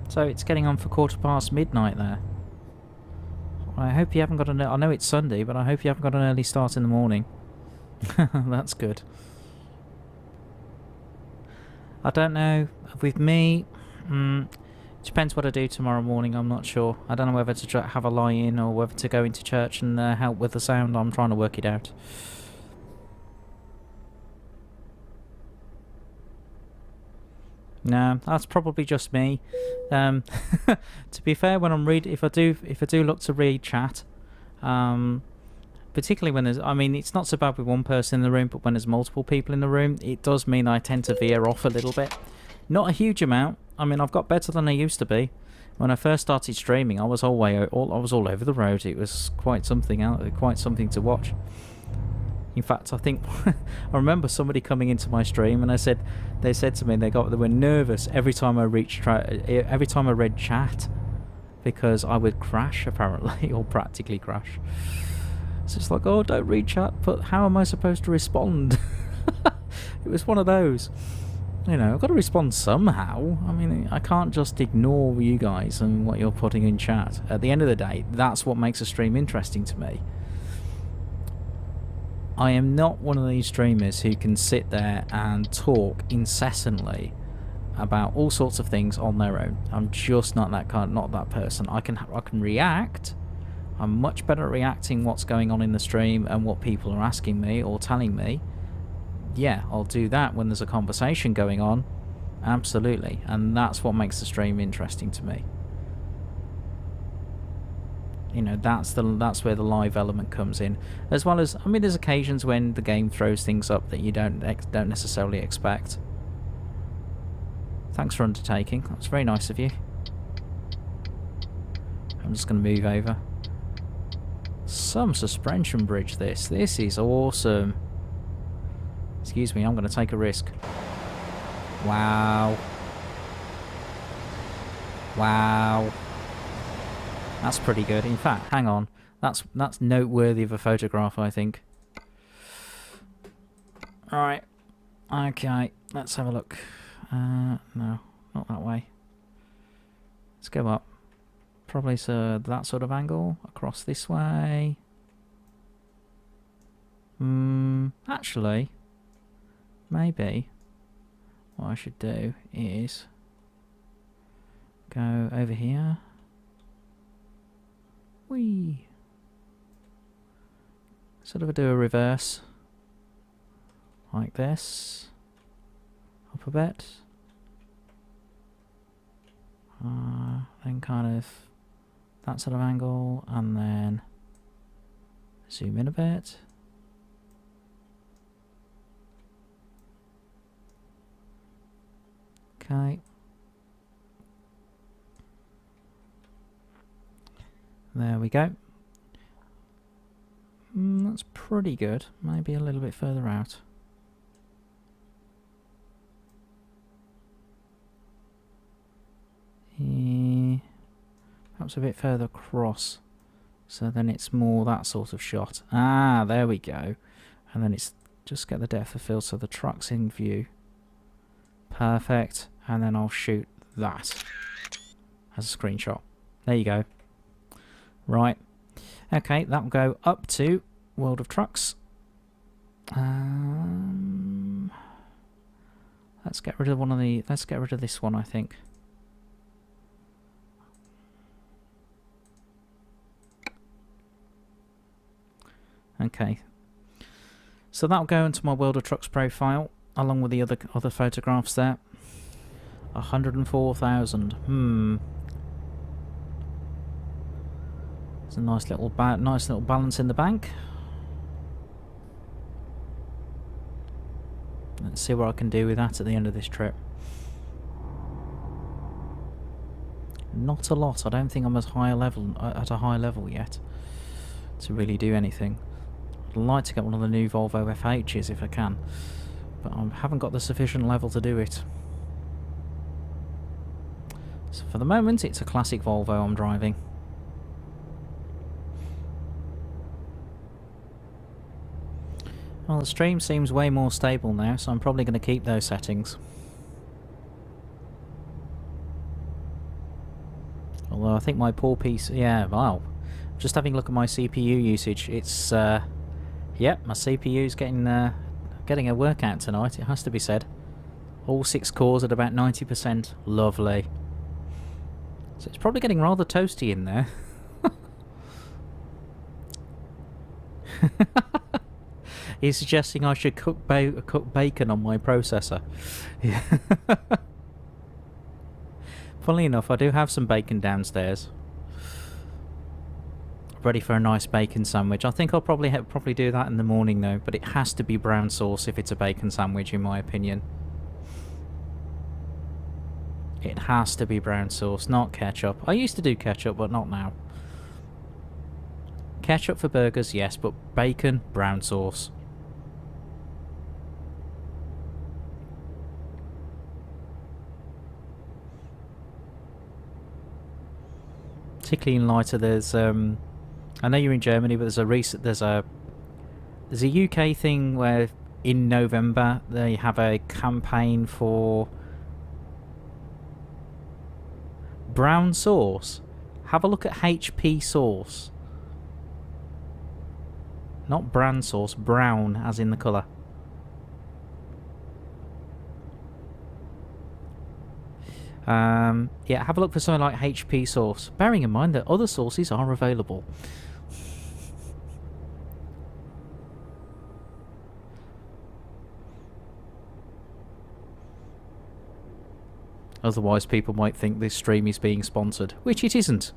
[SPEAKER 1] So it's getting on for midnight there. I hope you haven't got an... I know it's Sunday, but I hope you haven't got an early start in the morning. That's good. I don't know. With me, depends what I do tomorrow morning. I'm not sure. I don't know whether to have a lie-in or whether to go into church and help with the sound. I'm trying to work it out. No, that's probably just me. To be fair, when I'm if I do look to read chat, particularly when there's, I mean, it's not so bad with one person in the room, but when there's multiple people in the room, it does mean I tend to veer off a little bit. Not a huge amount. I mean, I've got better than I used to be. When I first started streaming, I was all over the road. It was quite something to watch. In fact, I think I remember somebody coming into my stream and they said to me they were nervous every time I read chat, because I would crash apparently, or practically crash. So it's like, oh, don't read chat, but how am I supposed to respond? It was one of those. You know, I've got to respond somehow. I mean, I can't just ignore you guys and what you're putting in chat. At the end of the day, that's what makes a stream interesting to me. I am not one of these streamers who can sit there and talk incessantly about all sorts of things on their own. I'm just not that person. I can react. I'm much better at reacting what's going on in the stream and what people are asking me or telling me. Yeah, I'll do that when there's a conversation going on. Absolutely. And that's what makes the stream interesting to me. You know, that's where the live element comes in, as well as, I mean, there's occasions when the game throws things up that you don't necessarily expect. Thanks for undertaking. That's very nice of you. I'm just going to move over. Some suspension bridge. This is awesome. Excuse me, I'm going to take a risk. Wow. Wow. That's pretty good. In fact, hang on. That's noteworthy of a photograph, I think. Alright. Okay, let's have a look. No, not that way. Let's go up. Probably that sort of angle. Across this way. Actually, maybe what I should do is go over here. Whee! Sort of do a reverse. Like this. Up a bit. Then kind of that sort of angle, and then zoom in a bit. Okay. There we go. That's pretty good. Maybe a little bit further out. Perhaps a bit further across. So then it's more that sort of shot. Ah, there we go. And then it's just get the depth of field so the truck's in view. Perfect. And then I'll shoot that as a screenshot. There you go. Right. Okay, that'll go up to World of Trucks. Let's get rid of one of the. Let's get rid of this one, I think. Okay. So that'll go into my World of Trucks profile along with the other photographs there. 104,000. It's a nice little balance in the bank. Let's see what I can do with that at the end of this trip. Not a lot. I don't think I'm at a high level yet to really do anything. I'd like to get one of the new Volvo FHs if I can, but I haven't got the sufficient level to do it. So for the moment, it's a classic Volvo I'm driving. Well, the stream seems way more stable now, so I'm probably going to keep those settings. Although I think my poor piece... Yeah, wow. Just having a look at my CPU usage, it's... Yep, my CPU's getting a workout tonight, it has to be said. All 6 cores at about 90%. Lovely. So it's probably getting rather toasty in there. He's suggesting I should cook bacon on my processor. Yeah. Funnily enough, I do have some bacon downstairs. Ready for a nice bacon sandwich. I think I'll probably do that in the morning though, but it has to be brown sauce if it's a bacon sandwich in my opinion. It has to be brown sauce, not ketchup. I used to do ketchup, but not now. Ketchup for burgers, yes, but bacon, brown sauce. Particularly in light of there's I know you're in Germany, but there's a UK thing where in November they have a campaign for brown sauce. Have a look at HP sauce. Not brand sauce, brown as in the colour. Yeah, have a look for something like HP sauce, bearing in mind that other sauces are available. Otherwise people might think this stream is being sponsored, which it isn't.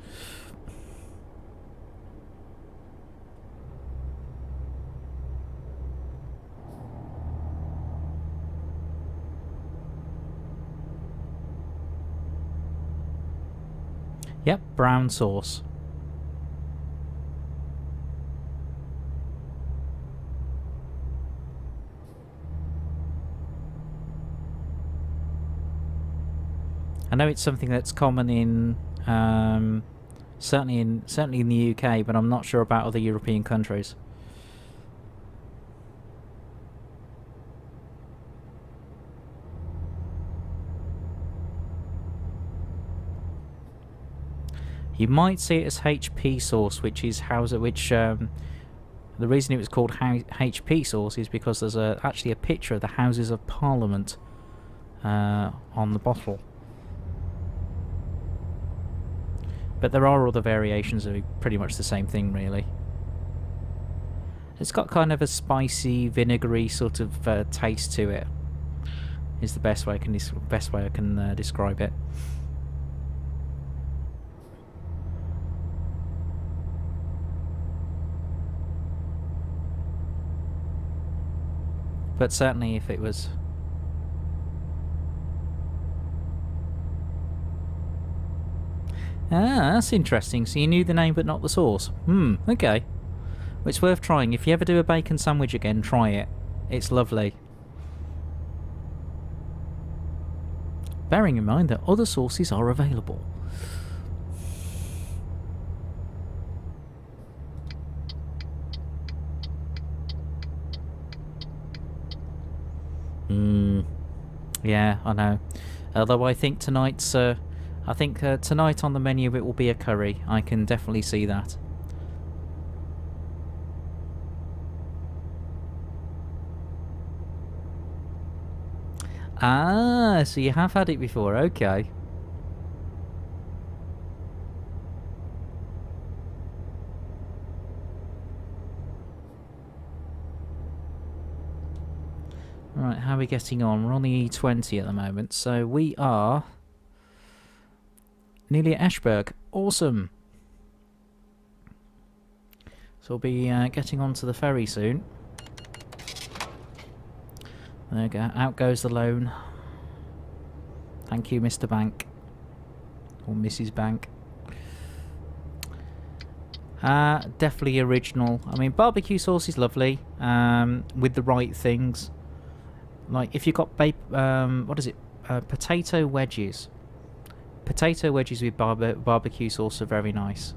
[SPEAKER 1] Yep, brown sauce. I know it's something that's common in certainly in the UK, but I'm not sure about other European countries. You might see it as HP sauce, which is the reason it was called HP sauce is because there's actually a picture of the Houses of Parliament on the bottle. But there are other variations of pretty much the same thing, really. It's got kind of a spicy, vinegary sort of taste to it. Is the best way I can describe it. But certainly, if it was... Ah, that's interesting. So you knew the name but not the sauce. Okay. Well, it's worth trying. If you ever do a bacon sandwich again, try it. It's lovely. Bearing in mind that other sauces are available. Yeah, I know. Although I think tonight's... tonight on the menu it will be a curry. I can definitely see that. Ah, so you have had it before, okay. Right, how are we getting on? We're on the E20 at the moment, so we are nearly at Ashburg. Awesome. So we'll be getting onto the ferry soon. There we go. Out goes the loan. Thank you, Mr. Bank. Or Mrs. Bank. Definitely original. I mean, barbecue sauce is lovely. With the right things. Like, if you've got potato wedges. Potato wedges with barbecue sauce are very nice.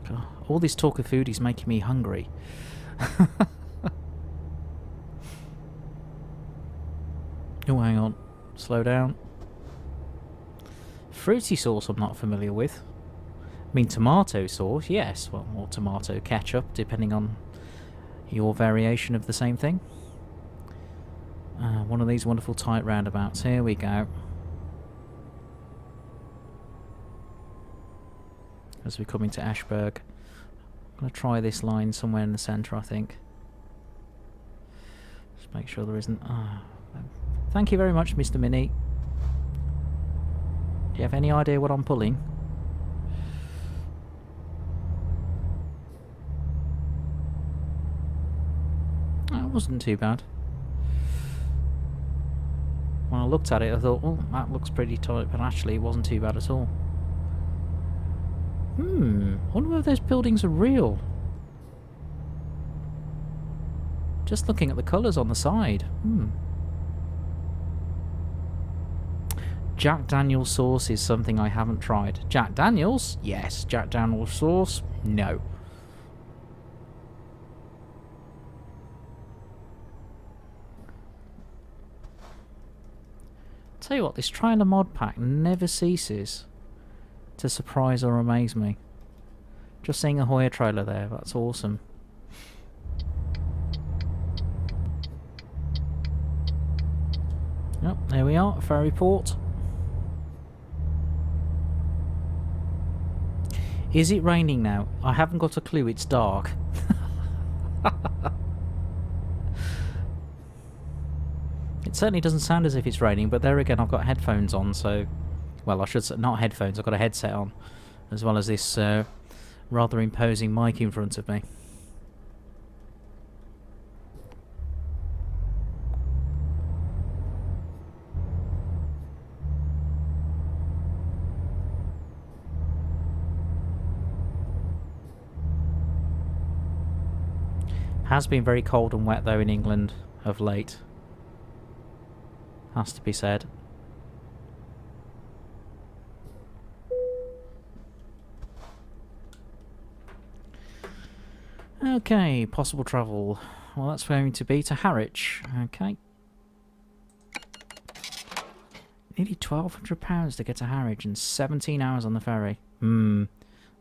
[SPEAKER 1] God, all this talk of food is making me hungry. Oh, hang on. Slow down. Fruity sauce I'm not familiar with. I mean, tomato sauce, yes. Well, or tomato ketchup, depending on your variation of the same thing. One of these wonderful tight roundabouts. Here we go. As we come into Ashburg. I'm going to try this line somewhere in the centre, I think. Just make sure there isn't... Thank you very much, Mr. Mini. Do you have any idea what I'm pulling? That wasn't too bad. When I looked at it, I thought, oh, that looks pretty tight, but actually it wasn't too bad at all. I wonder if those buildings are real. Just looking at the colours on the side. Jack Daniel's sauce is something I haven't tried. Jack Daniel's? Yes. Jack Daniel's sauce? No. Tell you what, this trailer mod pack never ceases to surprise or amaze me. Just seeing a Hoyer trailer there, that's awesome. Yep, there we are, ferry port. Is it raining now? I haven't got a clue, it's dark. It certainly doesn't sound as if it's raining, but there again I've got headphones on, so... Well, I should say, not headphones, I've got a headset on. As well as this rather imposing mic in front of me. Has been very cold and wet though in England of late. Has to be said. Okay, possible travel. Well, that's going to be to Harwich. Okay. Nearly £1,200 to get to Harwich and 17 hours on the ferry.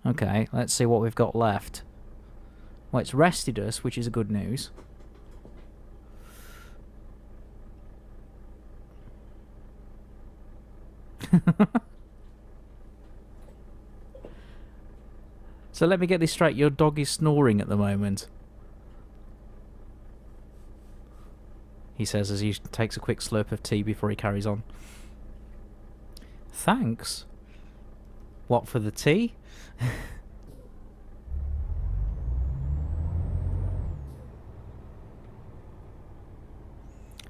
[SPEAKER 1] Okay, let's see what we've got left. Well, it's rested us, which is a good news. So let me get this straight. Your dog is snoring at the moment. He says as he takes a quick slurp of tea before he carries on. Thanks. What, for the tea?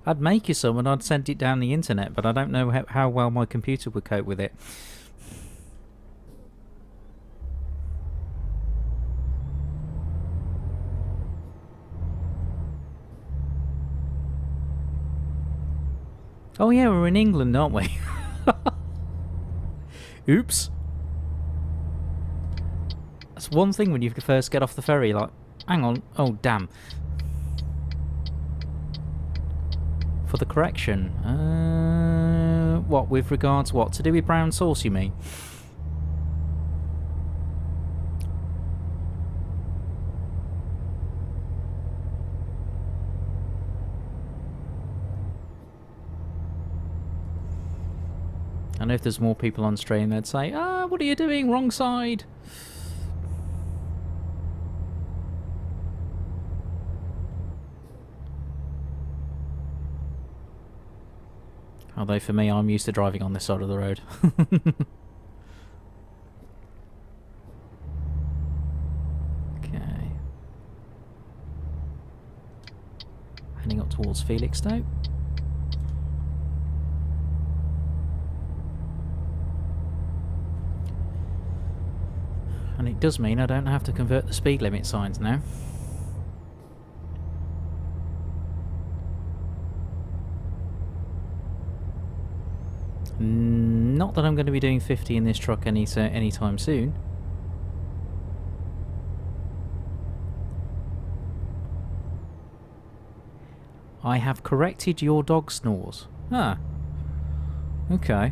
[SPEAKER 1] I'd make you some and I'd send it down the internet, but I don't know how well my computer would cope with it. Oh yeah, we're in England, aren't we? Oops. That's one thing when you first get off the ferry, like, hang on, oh damn. For the correction. What, with regards what? To do with brown sauce, you mean? I know if there's more people on stream, they'd say, what are you doing? Wrong side. Although for me, I'm used to driving on this side of the road. Okay. Heading up towards Felixstowe. And it does mean I don't have to convert the speed limit signs now. Not that I'm going to be doing 50 in this truck anytime soon. I have corrected your dog snores. Ah. Okay.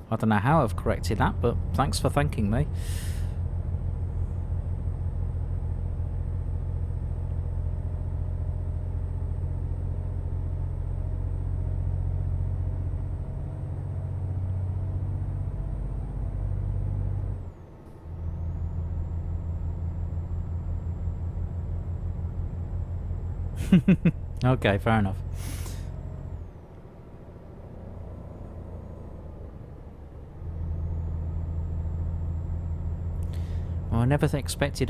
[SPEAKER 1] I don't know how I've corrected that, but thanks for thanking me. Okay, fair enough. Well, I never expected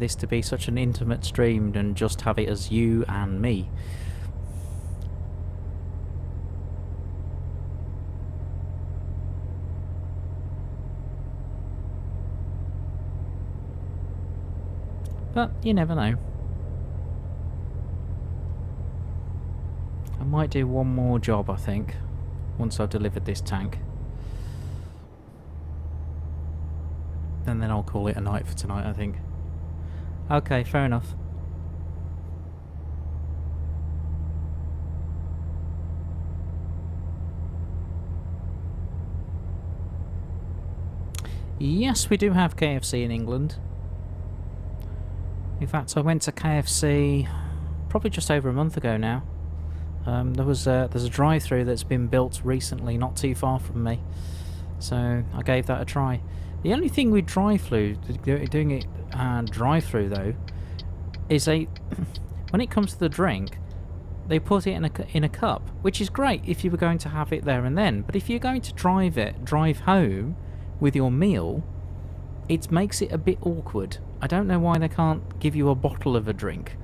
[SPEAKER 1] this to be such an intimate stream and just have it as you and me. But you never know. I might do one more job, I think, once I've delivered this tank. And then I'll call it a night for tonight, I think. Okay, fair enough. Yes, we do have KFC in England. In fact, I went to KFC probably just over a month ago now. There's a drive-through that's been built recently, not too far from me, so I gave that a try. The only thing with drive-through, doing it drive-through though, is when it comes to the drink, they put it in a cup, which is great if you were going to have it there and then. But if you're going to drive home with your meal, it makes it a bit awkward. I don't know why they can't give you a bottle of a drink.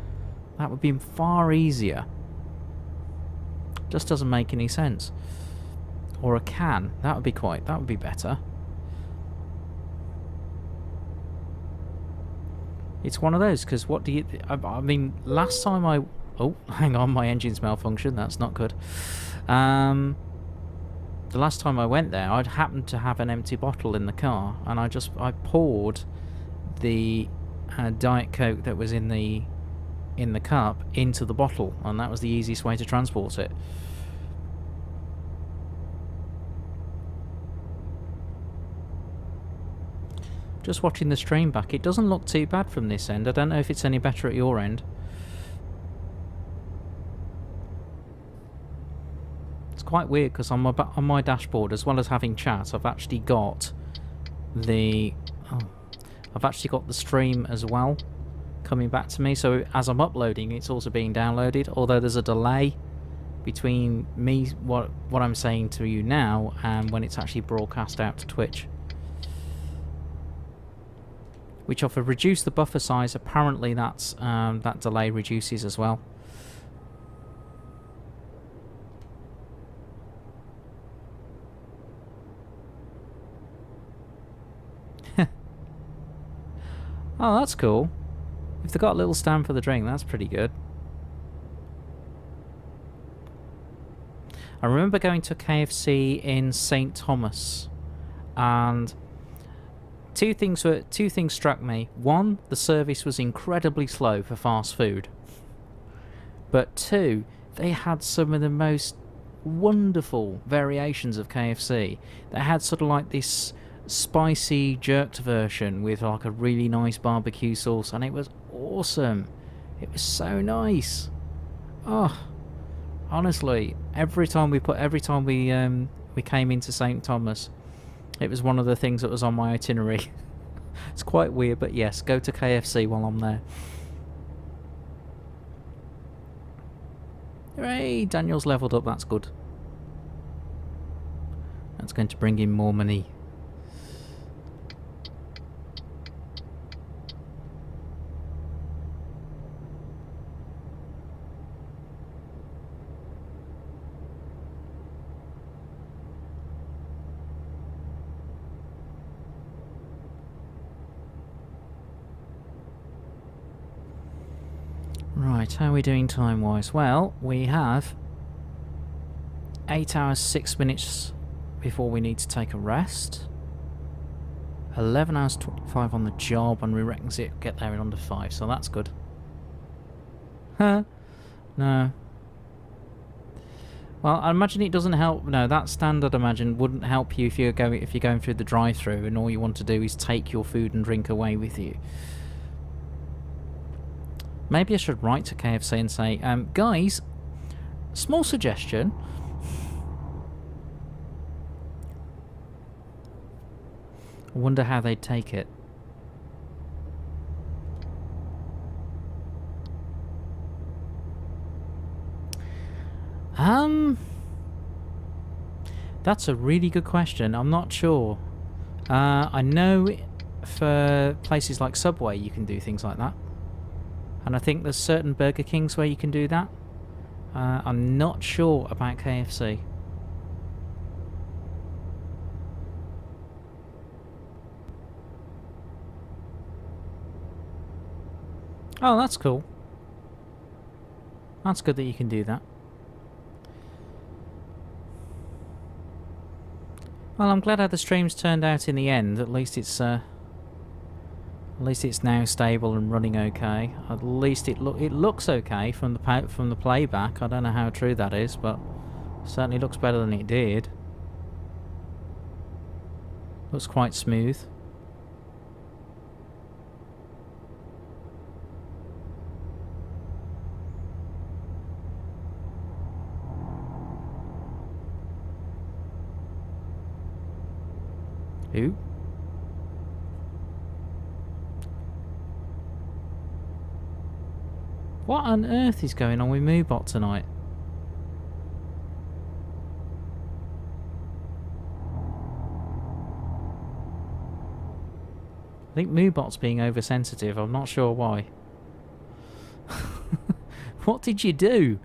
[SPEAKER 1] That would be far easier. Just doesn't make any sense. Or a can. That would be better. It's one of those, because what do you... I mean, last time I... Oh, hang on, my engine's malfunctioned. That's not good. The last time I went there, I'd happened to have an empty bottle in the car, and I poured the Diet Coke that was in the cup into the bottle, and that was the easiest way to transport it. Just watching the stream back, it doesn't look too bad from this end. I don't know if it's any better at your end. It's quite weird because on my dashboard, as well as having chat, I've actually got the stream as well coming back to me. So as I'm uploading, it's also being downloaded. Although there's a delay between me what I'm saying to you now and when it's actually broadcast out to Twitch. Which if I reduce the buffer size, apparently that's that delay reduces as well. Oh, that's cool. If they've got a little stand for the drink, that's pretty good. I remember going to KFC in St. Thomas, and two things struck me. One, the service was incredibly slow for fast food. But two, they had some of the most wonderful variations of KFC. They had sort of like this spicy jerked version with like a really nice barbecue sauce, and it was awesome. It was so nice. Oh, honestly, every time we came into St. Thomas, it was one of the things that was on my itinerary. It's quite weird, but yes, go to KFC while I'm there. Hooray! Daniel's leveled up, that's good. That's going to bring in more money. Right, how are we doing time-wise? Well, we have 8 hours 6 minutes before we need to take a rest. 11 hours 25 on the job, and we reckon it get there in under 5, so that's good. Huh? No. Well, I imagine it doesn't help. No, that standard, I imagine, wouldn't help you if you're going through the drive-through and all you want to do is take your food and drink away with you. Maybe I should write to KFC and say, guys, small suggestion. I wonder how they'd take it. That's a really good question. I'm not sure. I know for places like Subway you can do things like that. And I think there's certain Burger Kings where you can do that. I'm not sure about KFC. Oh, that's cool. That's good that you can do that. Well, I'm glad how the stream's turned out in the end. At least it's now stable and running okay. At least it looks okay from the playback. I don't know how true that is, but it certainly looks better than it did. Looks quite smooth. Who? What on earth is going on with Moobot tonight? I think Moobot's being oversensitive. I'm not sure why. What did you do?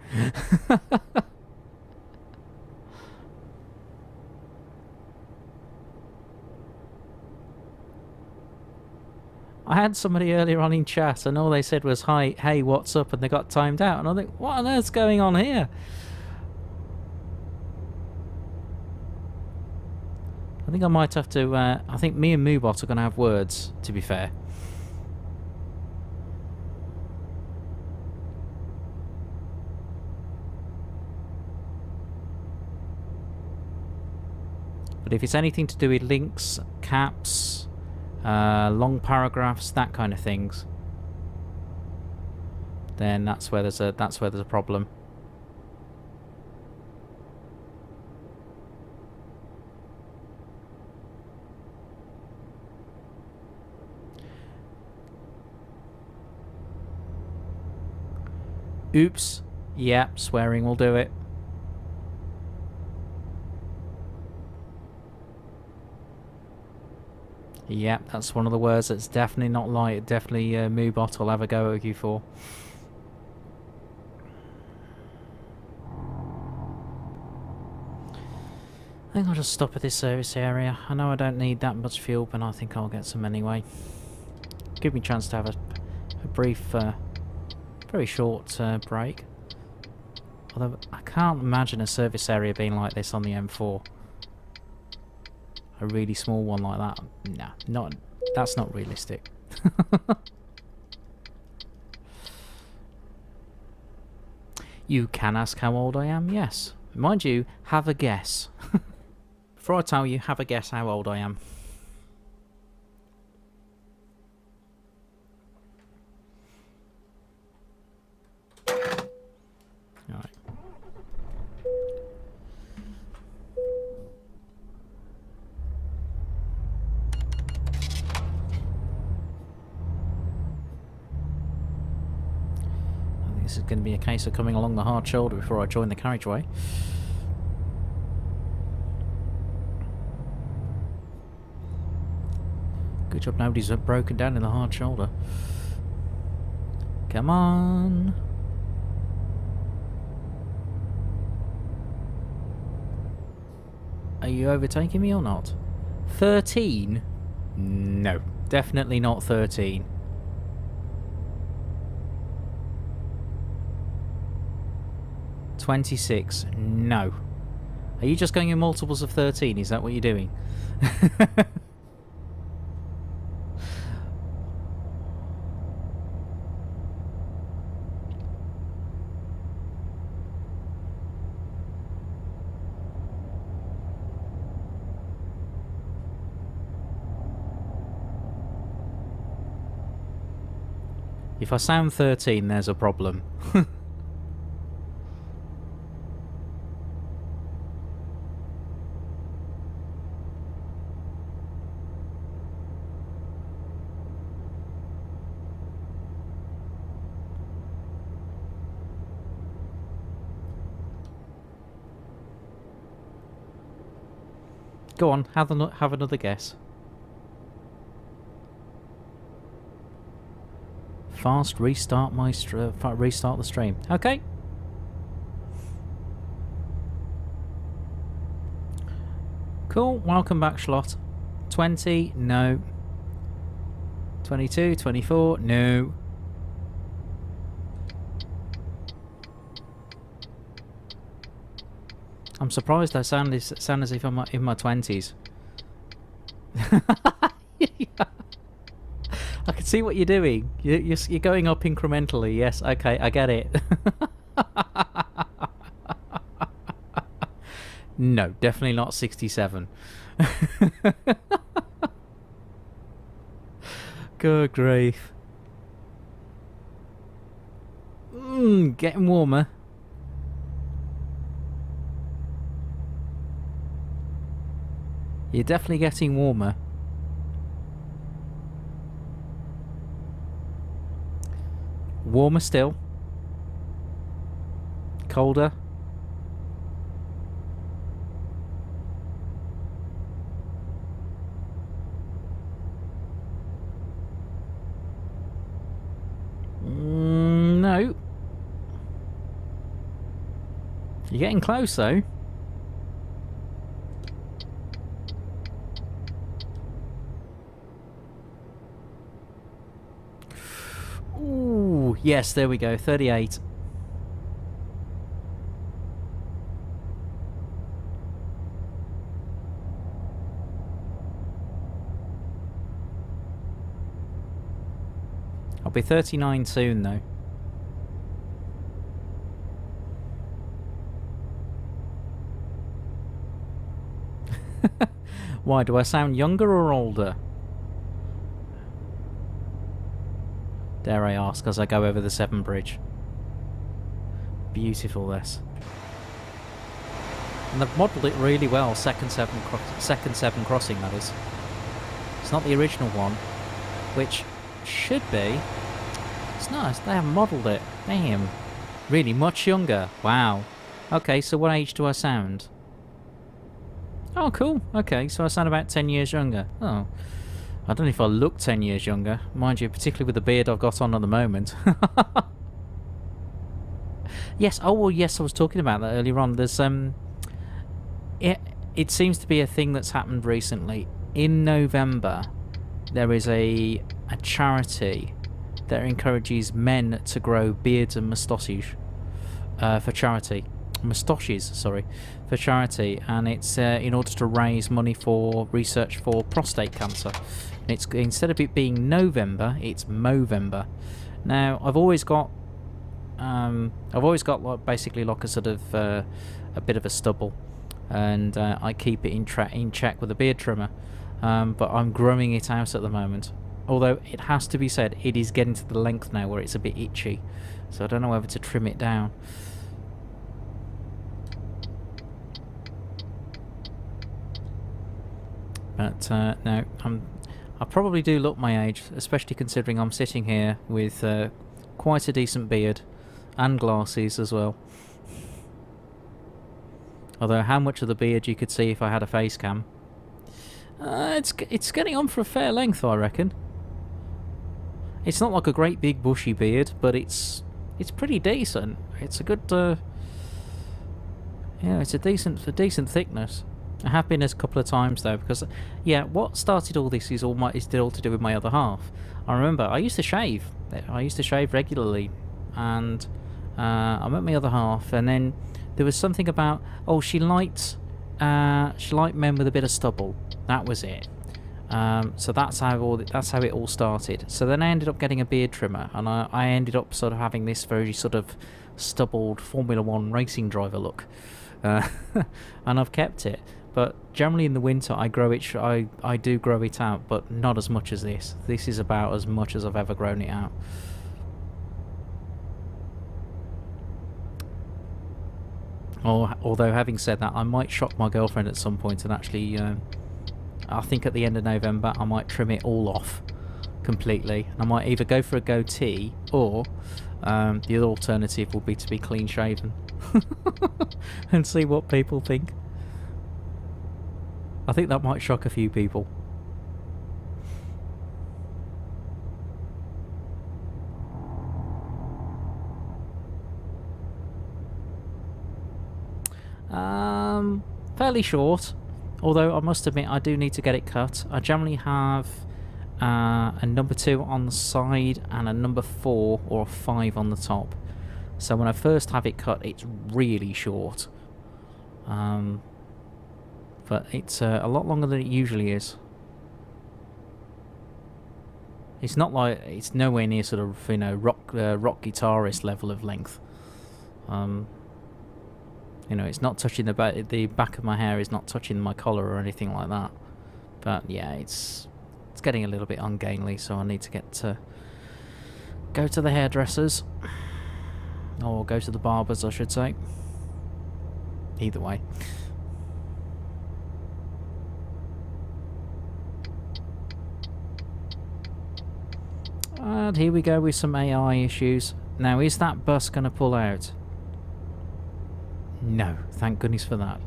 [SPEAKER 1] I had somebody earlier on in chat and all they said was, hi, hey, what's up? And they got timed out. And I think, what on earth's going on here? I think I might have to, I think me and Moobot are going to have words, to be fair. But if it's anything to do with links, caps, long paragraphs, that kind of things, then that's where there's a problem. Oops. Yeah, swearing will do it. Yep, that's one of the words that's definitely not light. Definitely Moobot will have a go at you for. I think I'll just stop at this service area. I know I don't need that much fuel, but I think I'll get some anyway. Give me a chance to have a brief, very short break. Although I can't imagine a service area being like this on the M4. A really small one like that. Nah, that's not realistic. You can ask how old I am, yes. Mind you, have a guess. Before I tell you, have a guess how old I am. Alright. This is going to be a case of coming along the hard shoulder before I join the carriageway. Good job nobody's broken down in the hard shoulder. Come on. Are you overtaking me or not? 13? No, definitely not 13. $26. No. Are you just going in multiples of 13? Is that what you're doing? If I sound 13, there's a problem. Go on, have another guess. Fast restart restart the stream. Okay. Cool. Welcome back, Schlot. 20, no. 22, 24, no. I'm surprised I sound as if I'm in my 20s. I can see what you're doing. You're going up incrementally. Yes, okay, I get it. No, definitely not 67. Good grief. Getting warmer. You're definitely getting warmer. Warmer still. Colder. No. You're getting close though. Ooh, yes, there we go. 38. I'll be 39 soon though. Why, do I sound younger or older? Dare I ask as I go over the Severn Bridge. Beautiful this. And they've modelled it really well, second Severn crossing that is. It's not the original one, which should be. It's nice, they haven't modelled it. Damn. Really, much younger? Wow. Okay, so what age do I sound? Oh, cool. Okay, so I sound about 10 years younger. Oh, I don't know if I look 10 years younger. Mind you, particularly with the beard I've got on at the moment. Yes, oh, well, yes, I was talking about that earlier on. There's, it seems to be a thing that's happened recently. In November, there is a charity that encourages men to grow beards and moustaches for charity. Moustaches, sorry, for charity, and it's in order to raise money for research for prostate cancer. It's instead of it being November, it's Movember. Now, I've always got like basically like a sort of a bit of a stubble, and I keep it in check with a beard trimmer. But I'm growing it out at the moment. Although it has to be said, it is getting to the length now where it's a bit itchy, so I don't know whether to trim it down. But no, I probably do look my age, especially considering I'm sitting here with quite a decent beard and glasses as well. Although how much of the beard you could see if I had a face cam. It's getting on for a fair length, I reckon. It's not like a great big bushy beard, but it's pretty decent. It's a good yeah, it's a decent thickness. I have been a couple of times though, because yeah, what started all this is all to do with my other half. I remember I used to shave. I used to shave regularly, and I met my other half, and then there was something about she liked men with a bit of stubble. That was it. So that's how it all started. So then I ended up getting a beard trimmer, and I ended up sort of having this very sort of stubbled Formula 1 racing driver look, and I've kept it. But generally in the winter I grow it. I do grow it out, but not as much as this. This is about as much as I've ever grown it out. Although having said that, I might shock my girlfriend at some point and actually, I think at the end of November I might trim it all off completely. I might either go for a goatee, or the other alternative will be to be clean shaven and see what people think. I think that might shock a few people. Fairly short, although I must admit I do need to get it cut. I generally have a number 2 on the side and a number 4 or a 5 on the top. So when I first have it cut, it's really short. But it's a lot longer than it usually is. It's not like, it's nowhere near sort of, you know, rock guitarist level of length. You know, it's not touching the back of my hair is not touching my collar or anything like that. But yeah, it's getting a little bit ungainly, so I need to go to the hairdressers, or go to the barbers, I should say. Either way. And here we go with some AI issues. Now, is that bus going to pull out? No, thank goodness for that.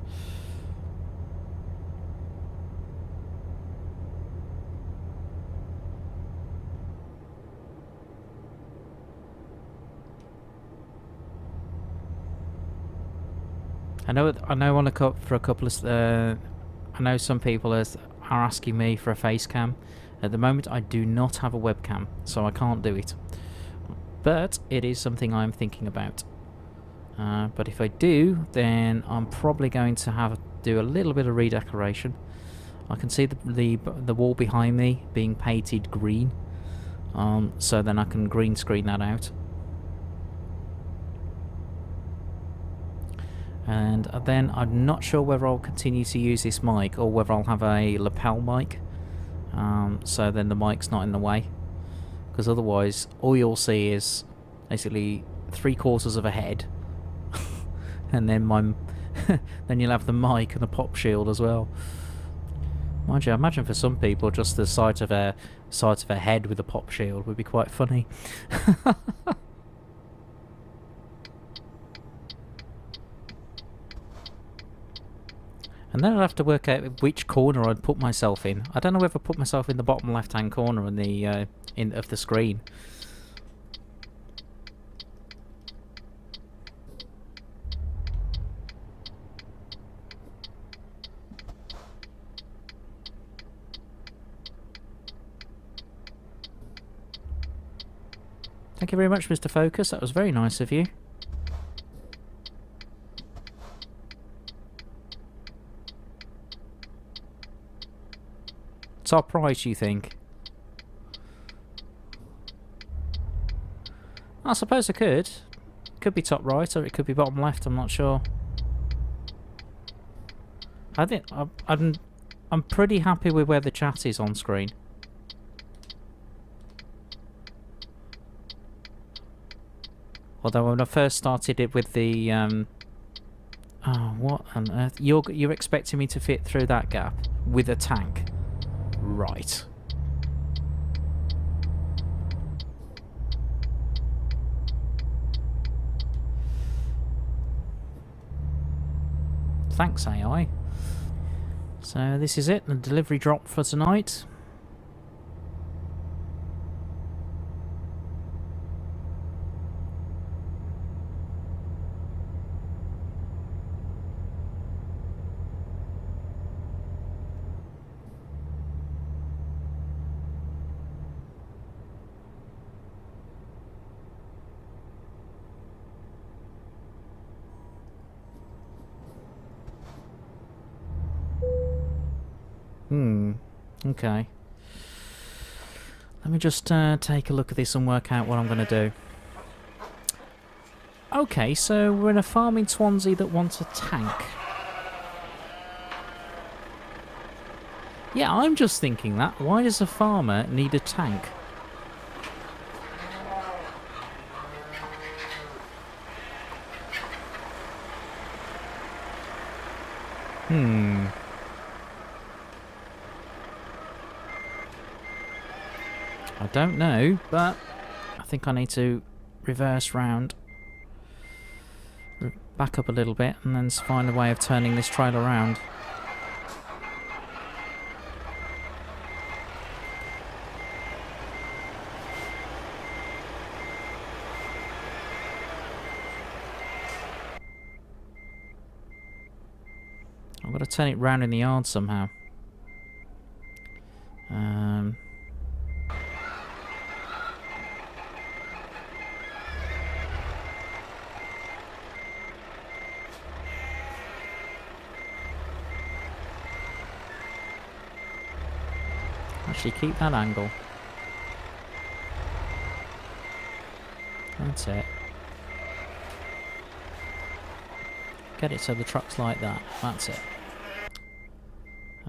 [SPEAKER 1] I know for a couple of I know some people are asking me for a face cam. At the moment I do not have a webcam, so I can't do it. But it is something I'm thinking about. But if I do, then I'm probably going to do a little bit of redecoration. I can see the wall behind me being painted green, so then I can green screen that out. And then I'm not sure whether I'll continue to use this mic or whether I'll have a lapel mic, so then the mic's not in the way, because otherwise all you'll see is basically 3/4 of a head. And then then you'll have the mic and the pop shield as well. Mind you, I imagine for some people just the sight of a head with a pop shield would be quite funny. And then I'd have to work out which corner I'd put myself in. I don't know whether I put myself in the bottom left-hand corner of the screen. Thank you very much, Mr. Focus. That was very nice of you. Top right, you think? I suppose I could. Could be top right, or it could be bottom left. I'm not sure. I think I'm pretty happy with where the chat is on screen. Although when I first started it with the oh, what on earth? You're expecting me to fit through that gap with a tank? Right. Thanks, AI. So this is it, the delivery drop for tonight. Okay. Let me just take a look at this and work out what I'm going to do. Okay, so we're in a farm in Swansea that wants a tank. Yeah, I'm just thinking that. Why does a farmer need a tank? I don't know, but I think I need to reverse round, back up a little bit, and then find a way of turning this trailer around. I've got to turn it round in the yard somehow. Actually, keep that angle. That's it. Get it so the truck's like that. That's it.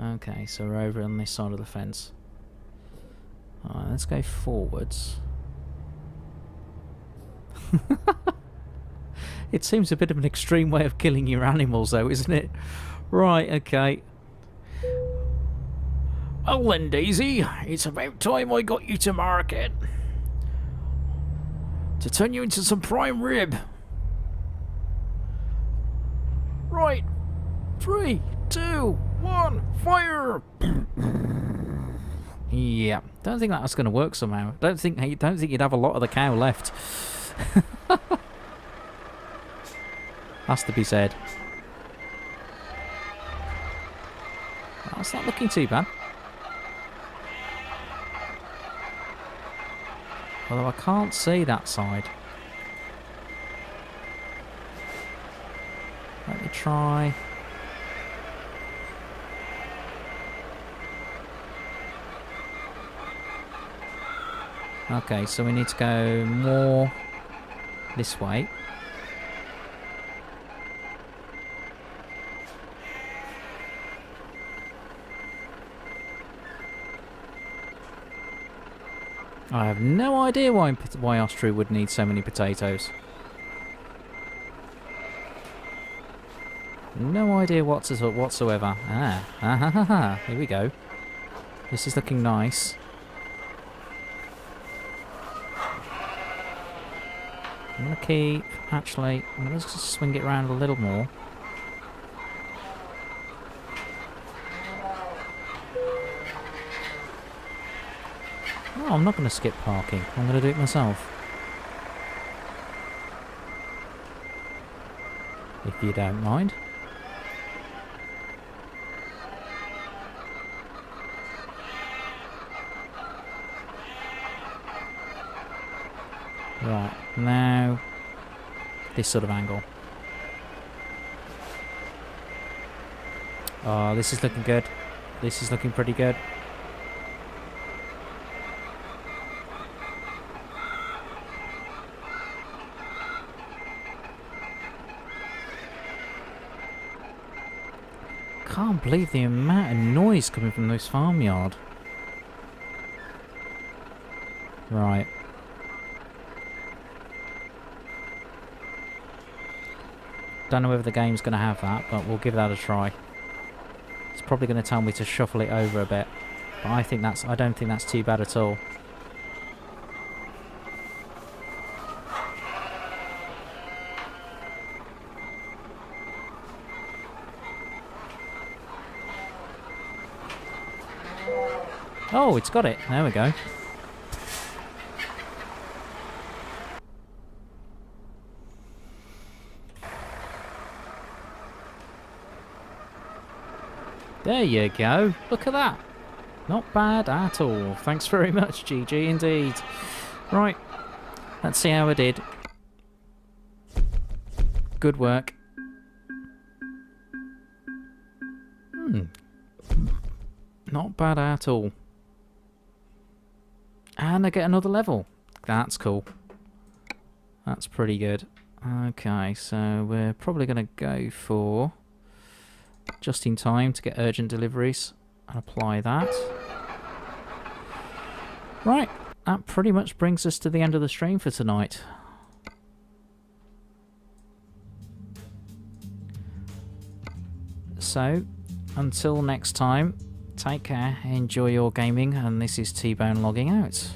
[SPEAKER 1] Okay, so we're over on this side of the fence. Alright, let's go forwards. It seems a bit of an extreme way of killing your animals though, isn't it? Right, okay. Well then, Daisy, it's about time I got you to market. To turn you into some prime rib. Right. 3, 2, 1, fire! Yeah, don't think that's going to work somehow. Don't think you'd have a lot of the cow left. Has to be said. That's not looking too bad. Although I can't see that side. Let me try. Okay, so we need to go more this way. I have no idea why Austria would need so many potatoes. No idea whatsoever. Here we go. This is looking nice. I'm going to keep... Actually, I'm going to swing it around a little more. Oh, I'm not going to skip parking. I'm going to do it myself. If you don't mind. Right, now this sort of angle. Oh, this is looking good. This is looking pretty good. Can't believe the amount of noise coming from this farmyard. Right. Don't know whether the game's going to have that, but we'll give that a try. It's probably going to tell me to shuffle it over a bit, but I don't think that's too bad at all. Oh, it's got it. There we go. There you go. Look at that. Not bad at all. Thanks very much, GG, indeed. Right. Let's see how I did. Good work. Not bad at all. And I get another level. That's cool. That's pretty good. Okay, so we're probably going to go for just in time to get urgent deliveries and apply that. Right, that pretty much brings us to the end of the stream for tonight. So, until next time, take care, enjoy your gaming, and this is T-Bone logging out.